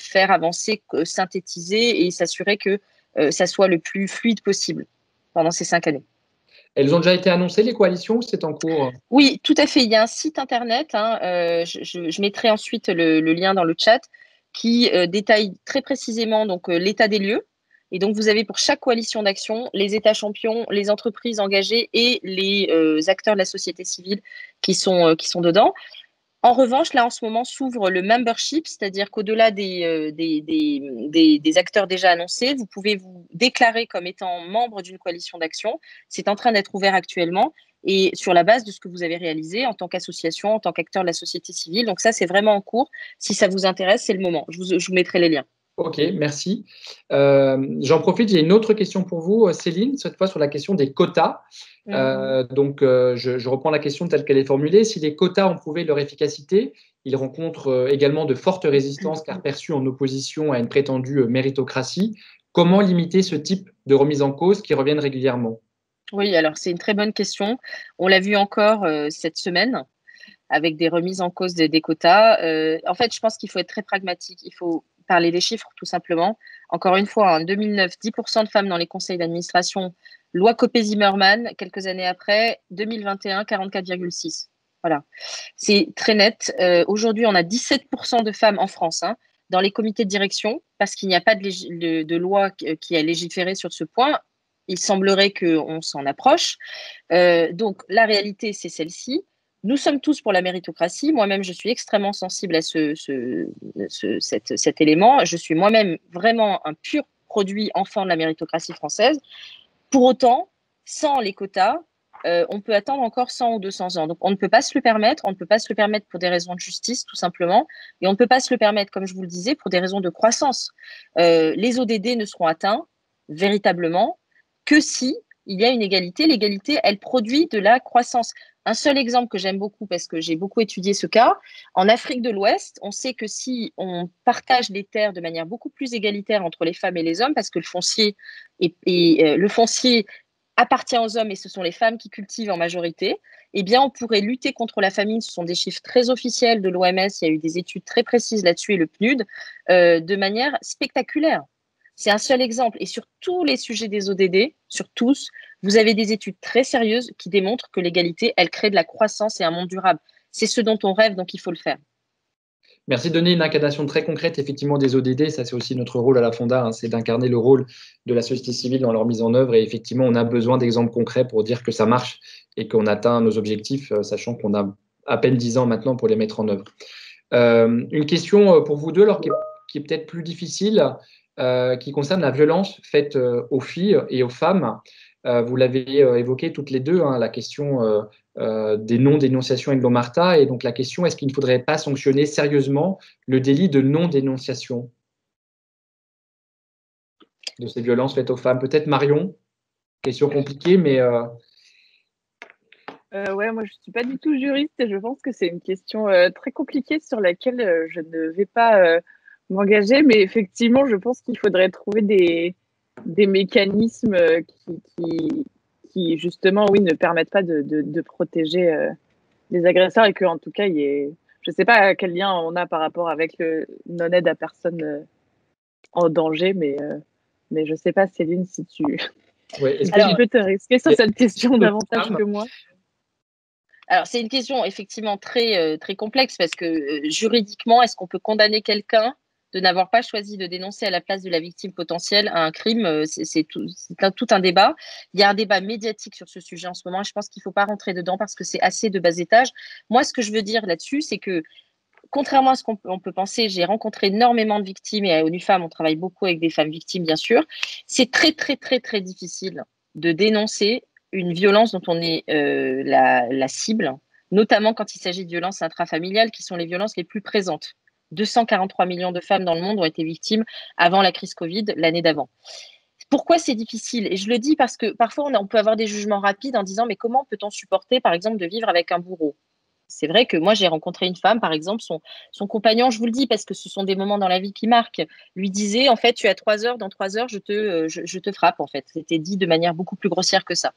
faire avancer, synthétiser et s'assurer que ça soit le plus fluide possible pendant ces 5 années. Elles ont déjà été annoncées, les coalitions, ou c'est en cours? Oui, tout à fait. Il y a un site internet, je mettrai ensuite le lien dans le chat, qui détaille très précisément donc l'état des lieux. Et donc, vous avez pour chaque coalition d'action les États champions, les entreprises engagées et les acteurs de la société civile qui sont dedans. En revanche, là, en ce moment, s'ouvre le membership, c'est-à-dire qu'au-delà des acteurs déjà annoncés, vous pouvez vous déclarer comme étant membre d'une coalition d'action. C'est en train d'être ouvert actuellement et sur la base de ce que vous avez réalisé en tant qu'association, en tant qu'acteur de la société civile. Donc ça, c'est vraiment en cours. Si ça vous intéresse, c'est le moment. Je vous mettrai les liens. Ok, merci. J'en profite, j'ai une autre question pour vous, Céline, cette fois sur la question des quotas. Je reprends la question telle qu'elle est formulée. Si les quotas ont prouvé leur efficacité, ils rencontrent également de fortes résistances car perçus en opposition à une prétendue méritocratie. Comment limiter ce type de remise en cause qui reviennent régulièrement? Oui, alors c'est une très bonne question. On l'a vu encore cette semaine avec des remises en cause des quotas. En fait, je pense qu'il faut être très pragmatique. Il faut parler des chiffres, tout simplement. Encore une fois, en 2009, 10% de femmes dans les conseils d'administration. Loi Copé-Zimmermann, quelques années après, 2021, 44,6. Voilà. C'est très net. Aujourd'hui, on a 17% de femmes en France dans les comités de direction parce qu'il n'y a pas de loi qui a légiféré sur ce point. Il semblerait qu'on s'en approche. Donc, la réalité, c'est celle-ci. Nous sommes tous pour la méritocratie. Moi-même, je suis extrêmement sensible à cet élément. Je suis moi-même vraiment un pur produit enfant de la méritocratie française. Pour autant, sans les quotas, on peut attendre encore 100 ou 200 ans. Donc, on ne peut pas se le permettre. On ne peut pas se le permettre pour des raisons de justice, tout simplement. Et on ne peut pas se le permettre, comme je vous le disais, pour des raisons de croissance. Les ODD ne seront atteints véritablement que si il y a une égalité. L'égalité, elle produit de la croissance. Un seul exemple que j'aime beaucoup parce que j'ai beaucoup étudié ce cas, en Afrique de l'Ouest, on sait que si on partage les terres de manière beaucoup plus égalitaire entre les femmes et les hommes, parce que le foncier appartient aux hommes et ce sont les femmes qui cultivent en majorité, eh bien, on pourrait lutter contre la famine. Ce sont des chiffres très officiels de l'OMS. Il y a eu des études très précises là-dessus et le PNUD, de manière spectaculaire. C'est un seul exemple. Et sur tous les sujets des ODD, sur tous, vous avez des études très sérieuses qui démontrent que l'égalité, elle crée de la croissance et un monde durable. C'est ce dont on rêve, donc il faut le faire. Merci de donner une incarnation très concrète, effectivement, des ODD. Ça, c'est aussi notre rôle à la Fonda, hein, c'est d'incarner le rôle de la société civile dans leur mise en œuvre. Et effectivement, on a besoin d'exemples concrets pour dire que ça marche et qu'on atteint nos objectifs, sachant qu'on a à peine 10 ans maintenant pour les mettre en œuvre. Une question pour vous deux, alors, qui est peut-être plus difficile, qui concerne la violence faite aux filles et aux femmes. Vous l'avez évoqué toutes les deux, hein, la question des non-dénonciations et de l'omerta. Et donc la question, est-ce qu'il ne faudrait pas sanctionner sérieusement le délit de non-dénonciation de ces violences faites aux femmes? Peut-être Marion, question compliquée, mais… Ouais, moi je ne suis pas du tout juriste et je pense que c'est une question très compliquée sur laquelle je ne vais pas m'engager, mais effectivement, je pense qu'il faudrait trouver des mécanismes qui justement, oui, ne permettent pas de protéger les agresseurs et qu'en tout cas, je ne sais pas quel lien on a par rapport avec le non-aide à personne en danger, mais je ne sais pas, Céline, si tu, ouais, si tu peux te risquer sur cette question davantage que moi. Alors, c'est une question effectivement très, très complexe parce que juridiquement, est-ce qu'on peut condamner quelqu'un de n'avoir pas choisi de dénoncer à la place de la victime potentielle un crime? C'est tout un débat. Il y a un débat médiatique sur ce sujet en ce moment et je pense qu'il ne faut pas rentrer dedans parce que c'est assez de bas étage. Moi, ce que je veux dire là-dessus, c'est que contrairement à ce qu'on peut penser, j'ai rencontré énormément de victimes et à ONU Femmes, on travaille beaucoup avec des femmes victimes, bien sûr. C'est très, très, très, très difficile de dénoncer une violence dont on est la cible, notamment quand il s'agit de violences intrafamiliales qui sont les violences les plus présentes. 243 millions de femmes dans le monde ont été victimes avant la crise Covid, l'année d'avant. Pourquoi c'est difficile? Et je le dis parce que parfois on peut avoir des jugements rapides en disant mais comment peut-on supporter par exemple de vivre avec un bourreau? C'est vrai que moi, j'ai rencontré une femme, par exemple, son compagnon, je vous le dis parce que ce sont des moments dans la vie qui marquent, lui disait, en fait, tu as 3 heures, dans 3 heures, je te frappe, en fait. C'était dit de manière beaucoup plus grossière que ça.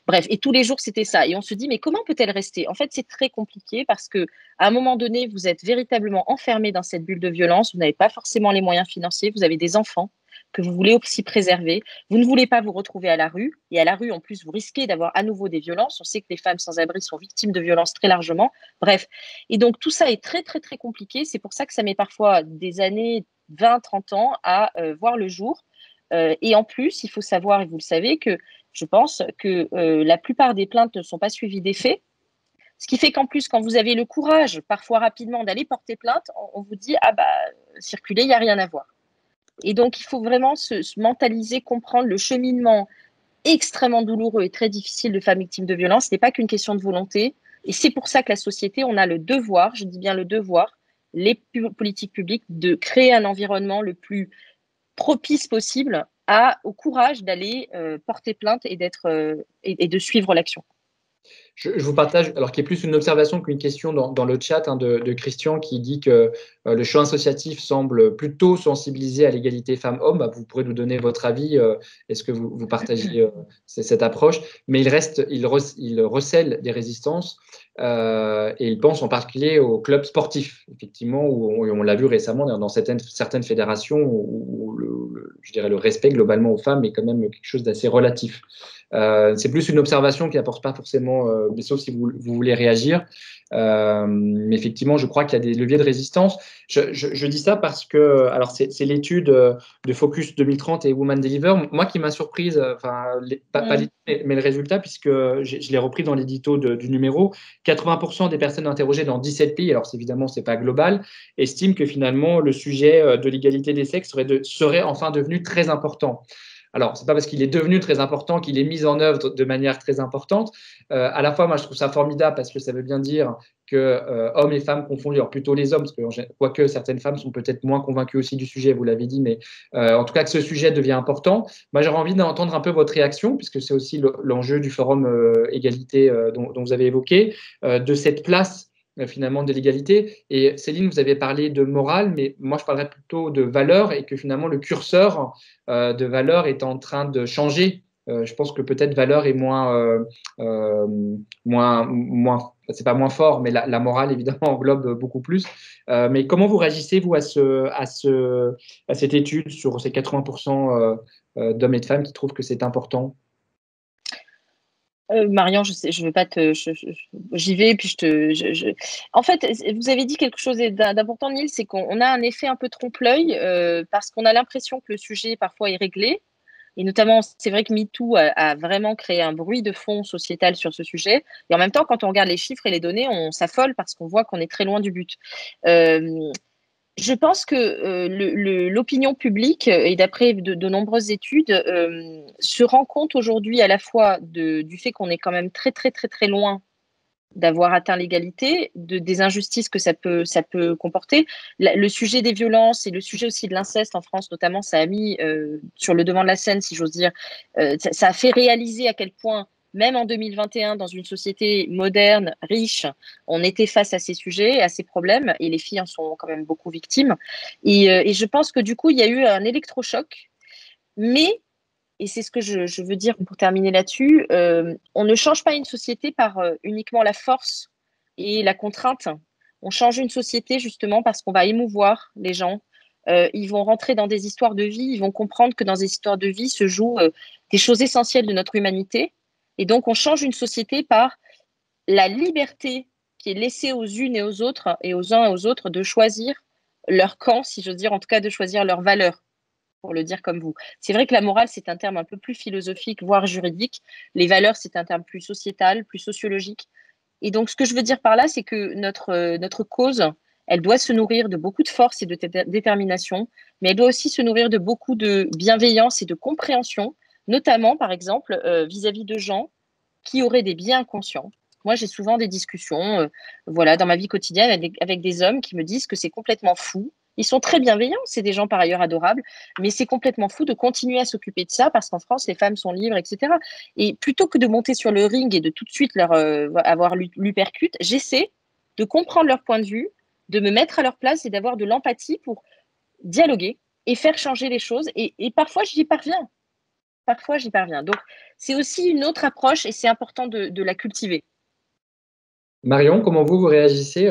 Bref, et tous les jours, c'était ça. Et on se dit, mais comment peut-elle rester? En fait, c'est très compliqué parce que à un moment donné, vous êtes véritablement enfermé dans cette bulle de violence, vous n'avez pas forcément les moyens financiers, vous avez des enfants que vous voulez aussi préserver. Vous ne voulez pas vous retrouver à la rue. Et à la rue, en plus, vous risquez d'avoir à nouveau des violences. On sait que les femmes sans abri sont victimes de violences très largement. Bref. Et donc, tout ça est très, très, très compliqué. C'est pour ça que ça met parfois des années, 20, 30 ans à voir le jour. Et en plus, il faut savoir, et vous le savez, que je pense que la plupart des plaintes ne sont pas suivies des faits. Ce qui fait qu'en plus, quand vous avez le courage, parfois rapidement, d'aller porter plainte, on vous dit, ah bah, circuler, il n'y a rien à voir. Et donc, il faut vraiment se mentaliser, comprendre le cheminement extrêmement douloureux et très difficile de femmes victimes de violences. Ce n'est pas qu'une question de volonté. Et c'est pour ça que la société, on a le devoir, je dis bien le devoir, les politiques publiques, de créer un environnement le plus propice possible au courage d'aller porter plainte et de suivre l'action. Je vous partage, alors qui est plus une observation qu'une question dans le chat de Christian qui dit que le champ associatif semble plutôt sensibilisé à l'égalité femmes-hommes. Bah, vous pourrez nous donner votre avis. Est-ce que vous partagez cette approche? Mais il recèle des résistances et il pense en particulier aux clubs sportifs, effectivement, où on l'a vu récemment dans certaines fédérations où je dirais le respect globalement aux femmes est quand même quelque chose d'assez relatif. C'est plus une observation qui n'apporte pas forcément, mais sauf si vous voulez réagir. Mais effectivement, je crois qu'il y a des leviers de résistance. Je dis ça parce que, alors c'est l'étude de Focus 2030 et Women Deliver, moi qui m'a surprise, enfin, pas l'étude, mais le résultat, puisque je l'ai repris dans l'édito du numéro, 80% des personnes interrogées dans 17 pays, alors évidemment, ce n'est pas global, estiment que finalement, le sujet de l'égalité des sexes serait enfin devenu très important. Alors, ce n'est pas parce qu'il est devenu très important qu'il est mis en œuvre de manière très importante. À la fois, moi, je trouve ça formidable parce que ça veut bien dire que hommes et femmes confondus, alors plutôt les hommes, parce que quoique certaines femmes sont peut-être moins convaincues aussi du sujet, vous l'avez dit, mais en tout cas que ce sujet devient important. Moi, j'aurais envie d'entendre un peu votre réaction, puisque c'est aussi l'enjeu du forum égalité dont vous avez évoqué, de cette place finalement de l'égalité. Et Céline, vous avez parlé de morale, mais moi je parlerais plutôt de valeur et que finalement le curseur de valeur est en train de changer. Je pense que peut-être valeur est moins c'est pas moins fort, mais la morale évidemment englobe beaucoup plus. Mais comment vous réagissez vous à cette étude sur ces 80% d'hommes et de femmes qui trouvent que c'est important? Marion, je veux pas te, j'y vais puis En fait, vous avez dit quelque chose d'important, Nils, c'est qu'on a un effet un peu trompe-l'œil parce qu'on a l'impression que le sujet parfois est réglé. Et notamment, c'est vrai que MeToo a vraiment créé un bruit de fond sociétal sur ce sujet. Et en même temps, quand on regarde les chiffres et les données, on s'affole parce qu'on voit qu'on est très loin du but. Je pense que l'opinion publique, et d'après de nombreuses études, se rend compte aujourd'hui à la fois du fait qu'on est quand même très, très, très, très loin d'avoir atteint l'égalité, des injustices que ça peut comporter. Le sujet des violences et le sujet aussi de l'inceste en France, notamment, ça a mis sur le devant de la scène, si j'ose dire, ça a fait réaliser à quel point, même en 2021, dans une société moderne, riche, on était face à ces sujets, à ces problèmes, et les filles en sont quand même beaucoup victimes. Et je pense que du coup, il y a eu un électrochoc, mais et c'est ce que je veux dire pour terminer là-dessus, on ne change pas une société par uniquement la force et la contrainte. On change une société justement parce qu'on va émouvoir les gens. Ils vont rentrer dans des histoires de vie, ils vont comprendre que dans des histoires de vie se jouent des choses essentielles de notre humanité. Et donc, on change une société par la liberté qui est laissée aux unes et aux autres, et aux uns et aux autres, de choisir leur camp, si j'ose dire, en tout cas de choisir leurs valeurs, pour le dire comme vous. C'est vrai que la morale, c'est un terme un peu plus philosophique, voire juridique. Les valeurs, c'est un terme plus sociétal, plus sociologique. Et donc, ce que je veux dire par là, c'est que notre cause, elle doit se nourrir de beaucoup de force et de détermination, mais elle doit aussi se nourrir de beaucoup de bienveillance et de compréhension, notamment, par exemple, vis-à-vis de gens qui auraient des biens inconscients. Moi, j'ai souvent des discussions voilà, dans ma vie quotidienne avec des hommes qui me disent que c'est complètement fou. Ils sont très bienveillants, c'est des gens par ailleurs adorables, mais c'est complètement fou de continuer à s'occuper de ça parce qu'en France, les femmes sont libres, etc. Et plutôt que de monter sur le ring et de tout de suite leur avoir l'uppercut, j'essaie de comprendre leur point de vue, de me mettre à leur place et d'avoir de l'empathie pour dialoguer et faire changer les choses. Et parfois, j'y parviens. Parfois, j'y parviens. Donc, c'est aussi une autre approche et c'est important de la cultiver. Marion, comment vous réagissez?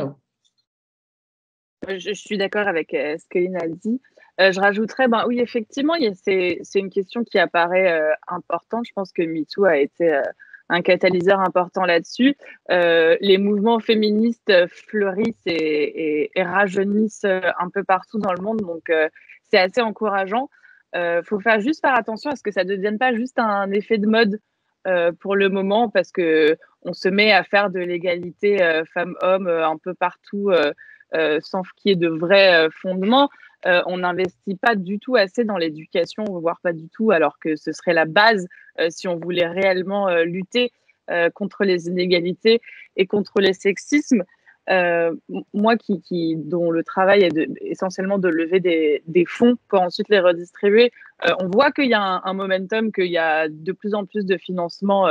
Je suis d'accord avec ce que Lynn a dit. Je rajouterais, ben, oui, effectivement, c'est une question qui apparaît importante. Je pense que MeToo a été un catalyseur important là-dessus. Les mouvements féministes fleurissent et rajeunissent un peu partout dans le monde, donc c'est assez encourageant. Faut juste faire attention à ce que ça ne devienne pas juste un effet de mode pour le moment, parce que on se met à faire de l'égalité femmes-hommes un peu partout sans qu'il y ait de vrais fondements. On n'investit pas du tout assez dans l'éducation, voire pas du tout, alors que ce serait la base si on voulait réellement lutter contre les inégalités et contre les sexismes. Moi, dont le travail est essentiellement de lever des fonds pour ensuite les redistribuer, on voit qu'il y a un momentum, qu'il y a de plus en plus de financements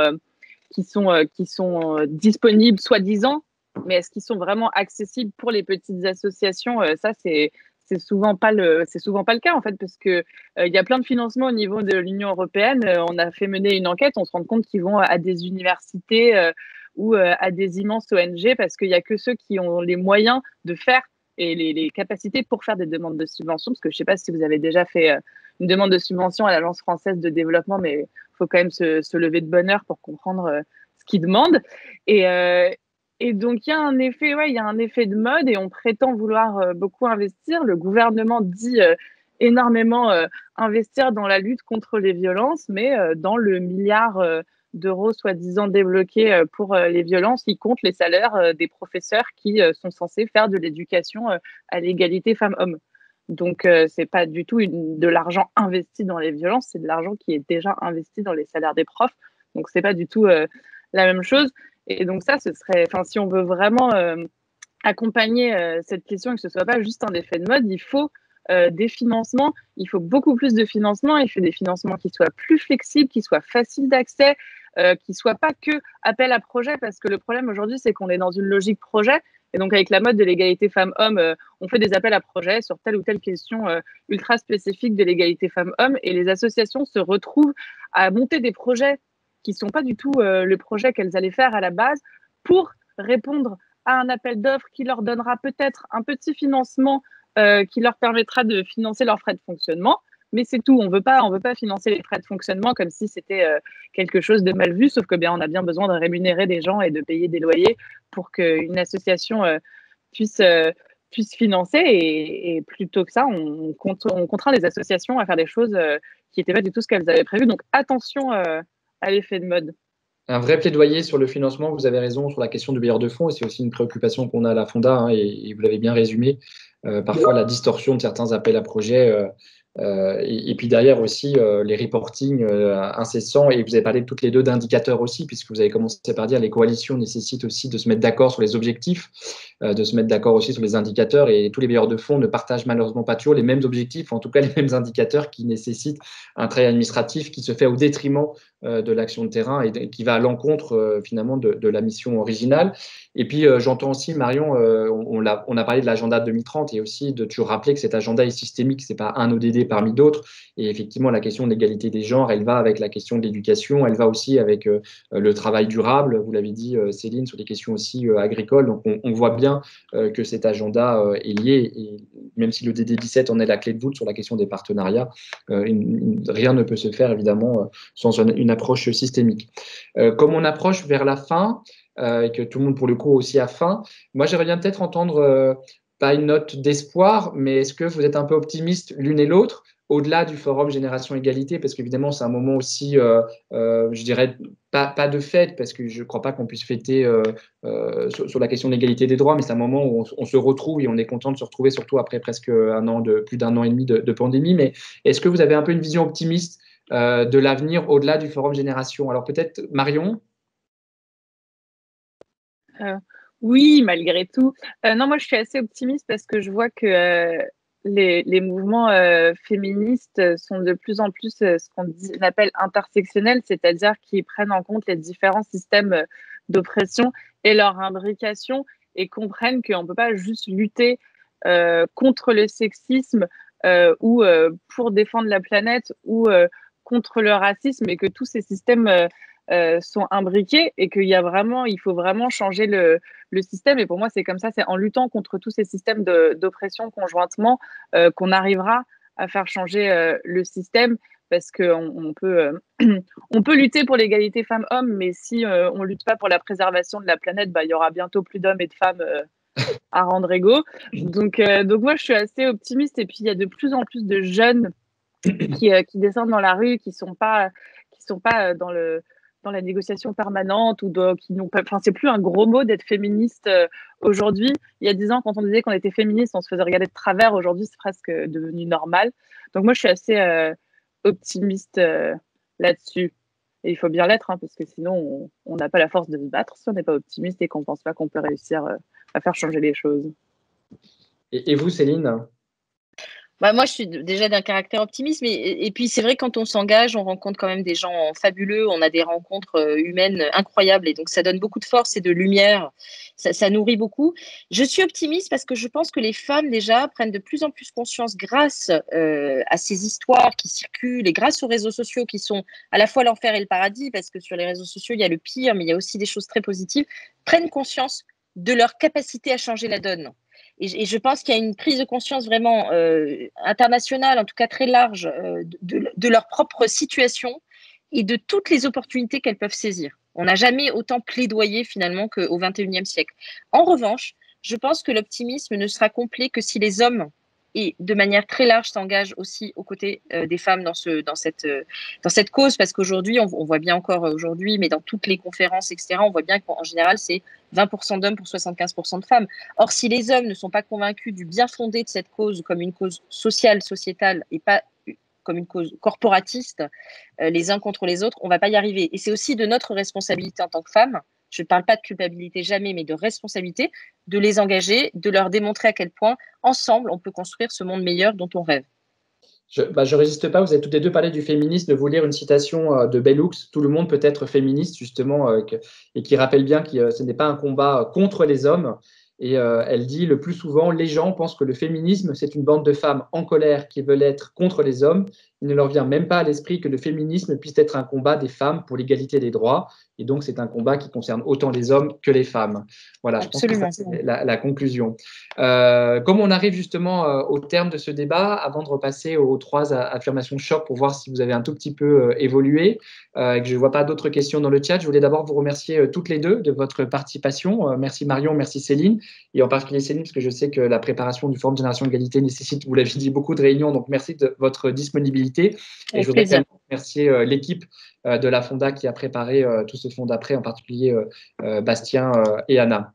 qui sont disponibles, soi-disant, mais est-ce qu'ils sont vraiment accessibles pour les petites associations? Ça, c'est souvent pas le cas en fait, parce que il y a plein de financements au niveau de l'Union européenne. On a fait mener une enquête, on se rend compte qu'ils vont à des universités ou à des immenses ONG, parce qu'il y a que ceux qui ont les moyens de faire et les capacités pour faire des demandes de subvention. Parce que je sais pas si vous avez déjà fait une demande de subvention à l'Agence française de développement, mais il faut quand même se lever de bonne heure pour comprendre ce qu'ils demandent. Et donc, il y a un effet, il y a un effet de mode et on prétend vouloir beaucoup investir. Le gouvernement dit énormément investir dans la lutte contre les violences, mais dans le milliard d'euros soi-disant débloqués pour les violences, il compte les salaires des professeurs qui sont censés faire de l'éducation à l'égalité femmes-hommes. Donc, c'est pas du tout de l'argent investi dans les violences, c'est de l'argent qui est déjà investi dans les salaires des profs. Donc, c'est pas du tout la même chose. Et donc ça, ce serait, enfin, si on veut vraiment accompagner cette question et que ce soit pas juste un effet de mode, il faut des financements, il faut beaucoup plus de financements, il faut des financements qui soient plus flexibles, qui soient faciles d'accès, qui soient pas que appel à projet, parce que le problème aujourd'hui, c'est qu'on est dans une logique projet. Et donc, avec la mode de l'égalité femmes-hommes, on fait des appels à projets sur telle ou telle question ultra spécifique de l'égalité femmes-hommes, et les associations se retrouvent à monter des projets qui ne sont pas du tout le projet qu'elles allaient faire à la base, pour répondre à un appel d'offres qui leur donnera peut-être un petit financement qui leur permettra de financer leurs frais de fonctionnement. mais c'est tout. On veut pas financer les frais de fonctionnement comme si c'était quelque chose de mal vu, sauf que bien on a bien besoin de rémunérer des gens et de payer des loyers pour qu'une association puisse financer. Et plutôt que ça, on contraint les associations à faire des choses qui n'étaient pas du tout ce qu'elles avaient prévu. Donc attention à l'effet de mode. Un vrai plaidoyer sur le financement, vous avez raison, sur la question du bailleur de fonds, et c'est aussi une préoccupation qu'on a à la Fonda, hein, et vous l'avez bien résumé. Parfois, la distorsion de certains appels à projets, et puis derrière aussi les reportings incessants, et vous avez parlé toutes les deux d'indicateurs aussi, puisque vous avez commencé par dire les coalitions nécessitent aussi de se mettre d'accord sur les objectifs, de se mettre d'accord aussi sur les indicateurs, et tous les bailleurs de fonds ne partagent malheureusement pas toujours les mêmes objectifs, en tout cas les mêmes indicateurs, qui nécessitent un travail administratif qui se fait au détriment de l'action de terrain et qui va à l'encontre finalement de la mission originale. Et puis j'entends aussi, Marion, on a parlé de l'agenda 2030 et aussi de toujours rappeler que cet agenda est systémique, c'est pas un ODD parmi d'autres. Et effectivement, la question de l'égalité des genres, elle va avec la question de l'éducation, elle va aussi avec le travail durable, vous l'avez dit Céline, sur des questions aussi agricoles. Donc on voit bien que cet agenda est lié, et même si le DD 17 en est la clé de voûte sur la question des partenariats, rien ne peut se faire évidemment sans une approche systémique. Comme on approche vers la fin, et que tout le monde pour le coup aussi a faim, moi j'aimerais bien peut-être entendre pas une note d'espoir, mais est-ce que vous êtes un peu optimistes l'une et l'autre au-delà du forum Génération Égalité, parce qu'évidemment c'est un moment aussi, je dirais, pas de fête, parce que je ne crois pas qu'on puisse fêter sur la question de l'égalité des droits, mais c'est un moment où on se retrouve et on est content de se retrouver, surtout après presque plus d'un an et demi de pandémie. Mais est-ce que vous avez un peu une vision optimiste de l'avenir au-delà du forum Génération? Alors peut-être Marion? Oui, malgré tout. Non, moi, je suis assez optimiste parce que je vois que les mouvements féministes sont de plus en plus ce qu'on appelle intersectionnels, c'est-à-dire qu'ils prennent en compte les différents systèmes d'oppression et leur imbrication et comprennent qu'on ne peut pas juste lutter contre le sexisme ou pour défendre la planète ou contre le racisme, et que tous ces systèmes sont imbriqués et il faut vraiment changer le système. Et pour moi, c'est comme ça, c'est en luttant contre tous ces systèmes d'oppression conjointement qu'on arrivera à faire changer le système, parce qu'on peut, on peut lutter pour l'égalité femmes-hommes, mais si on ne lutte pas pour la préservation de la planète, il y aura bientôt plus d'hommes et de femmes à rendre égaux. Donc moi, je suis assez optimiste. Et puis, il y a de plus en plus de jeunes qui descendent dans la rue, qui sont pas dans la négociation permanente, ou qui n'ont pas. Enfin, c'est plus un gros mot d'être féministe aujourd'hui. Il y a 10 ans, quand on disait qu'on était féministe, on se faisait regarder de travers. Aujourd'hui, c'est presque devenu normal. Donc moi, je suis assez optimiste là-dessus. Et il faut bien l'être, hein, parce que sinon, on n'a pas la force de se battre si on n'est pas optimiste et qu'on ne pense pas qu'on peut réussir à faire changer les choses. Et vous, Céline? Moi, je suis déjà d'un caractère optimiste, et puis c'est vrai, quand on s'engage, on rencontre quand même des gens fabuleux, on a des rencontres humaines incroyables, et donc ça donne beaucoup de force et de lumière, ça nourrit beaucoup. Je suis optimiste parce que je pense que les femmes déjà prennent de plus en plus conscience, grâce à ces histoires qui circulent et grâce aux réseaux sociaux qui sont à la fois l'enfer et le paradis, parce que sur les réseaux sociaux, il y a le pire, mais il y a aussi des choses très positives, prennent conscience de leur capacité à changer la donne. Et je pense qu'il y a une prise de conscience vraiment internationale, en tout cas très large, de leur propre situation et de toutes les opportunités qu'elles peuvent saisir. On n'a jamais autant plaidoyé finalement qu'au XXIe siècle. En revanche, je pense que l'optimisme ne sera complet que si les hommes, et de manière très large, s'engagent aussi aux côtés des femmes dans cette cause, parce qu'aujourd'hui, on voit bien encore aujourd'hui, mais dans toutes les conférences, etc., on voit bien qu'en général, c'est 20% d'hommes pour 75% de femmes. Or, si les hommes ne sont pas convaincus du bien fondé de cette cause comme une cause sociale, sociétale, et pas comme une cause corporatiste, les uns contre les autres, on ne va pas y arriver. Et c'est aussi de notre responsabilité en tant que femmes, je ne parle pas de culpabilité jamais, mais de responsabilité, de les engager, de leur démontrer à quel point, ensemble, on peut construire ce monde meilleur dont on rêve. Je résiste pas, vous avez toutes les deux parlé du féminisme, de vous lire une citation de Bell Hooks, tout le monde peut être féministe, justement, et qui rappelle bien que ce n'est pas un combat contre les hommes. Et elle dit, le plus souvent, les gens pensent que le féminisme, c'est une bande de femmes en colère qui veulent être contre les hommes. Il ne leur vient même pas à l'esprit que le féminisme puisse être un combat des femmes pour l'égalité des droits. Et donc, c'est un combat qui concerne autant les hommes que les femmes. Voilà, je pense que ça, c'est la conclusion. Comme on arrive justement au terme de ce débat, avant de repasser aux 3 affirmations choc pour voir si vous avez un tout petit peu évolué, et que je ne vois pas d'autres questions dans le chat, je voulais d'abord vous remercier toutes les deux de votre participation. Merci Marion, merci Céline, et en particulier Céline, parce que je sais que la préparation du Forum Génération Égalité nécessite, vous l'avez dit, beaucoup de réunions, donc merci de votre disponibilité. Et je voudrais remercier l'équipe de la Fonda qui a préparé tout ce fond d'après, en particulier Bastien et Anna.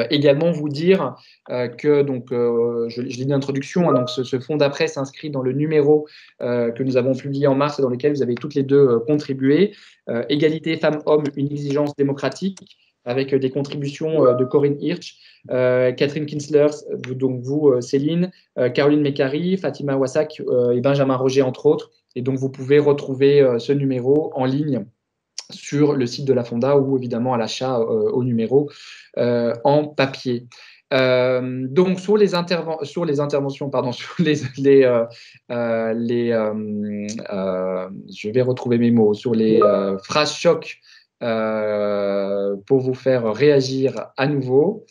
Également vous dire que, donc, je l'ai dit d'introduction, hein, donc ce fond d'après s'inscrit dans le numéro que nous avons publié en mars et dans lequel vous avez toutes les deux contribué. Égalité femmes-hommes, une exigence démocratique, avec des contributions de Corinne Hirsch, Catherine Kinsler, donc vous, Céline, Caroline Mécari, Fatima Wassak et Benjamin Roger, entre autres. Et donc, vous pouvez retrouver ce numéro en ligne sur le site de la Fonda ou évidemment à l'achat au numéro en papier. Donc sur les interventions, pardon, je vais retrouver mes mots, sur les phrases choc pour vous faire réagir à nouveau.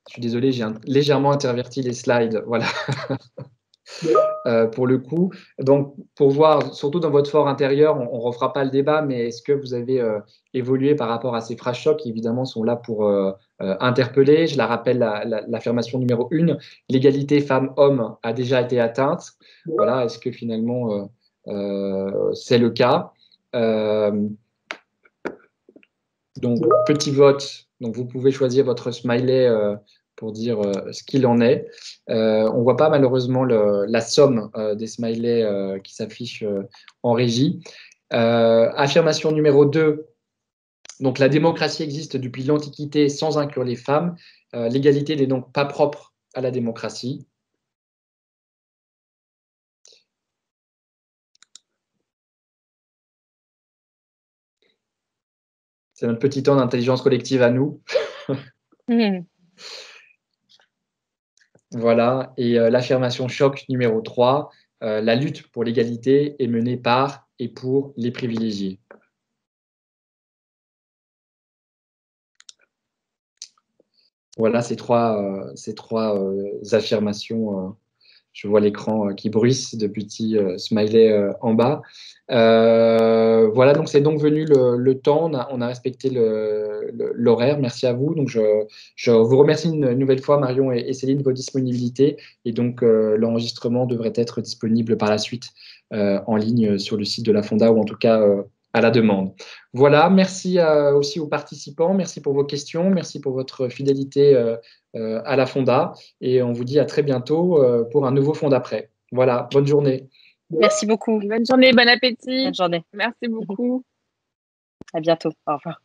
Je suis désolé, j'ai légèrement interverti les slides, voilà. Pour le coup. Donc, pour voir, surtout dans votre fort intérieur, on ne refera pas le débat, mais est-ce que vous avez évolué par rapport à ces phrases chocs qui, évidemment, sont là pour interpeller. Je la rappelle, l'affirmation numéro 1, l'égalité femmes-hommes a déjà été atteinte. Voilà, est-ce que finalement, c'est le cas? Donc, petit vote. Donc, vous pouvez choisir votre smiley pour dire ce qu'il en est. On ne voit pas malheureusement la somme des smileys qui s'affichent en régie. Affirmation numéro 2. Donc, la démocratie existe depuis l'Antiquité sans inclure les femmes. L'égalité n'est donc pas propre à la démocratie. C'est notre petit temps d'intelligence collective à nous. Voilà, et l'affirmation choc numéro 3, la lutte pour l'égalité est menée par et pour les privilégiés. Voilà ces trois affirmations. Je vois l'écran qui bruisse de petits smileys en bas. Voilà, donc c'est donc venu le temps. On a respecté l'horaire. Merci à vous. Donc je vous remercie une nouvelle fois, Marion et Céline, de votre disponibilité. Et donc l'enregistrement devrait être disponible par la suite en ligne sur le site de la Fonda, ou en tout cas à la demande. Voilà, merci aussi aux participants. Merci pour vos questions. Merci pour votre fidélité à la Fonda. Et on vous dit à très bientôt pour un nouveau Fond d'après. Voilà, bonne journée. Merci beaucoup. Bonne journée, bon appétit. Bonne journée. Merci beaucoup. À bientôt. Au revoir.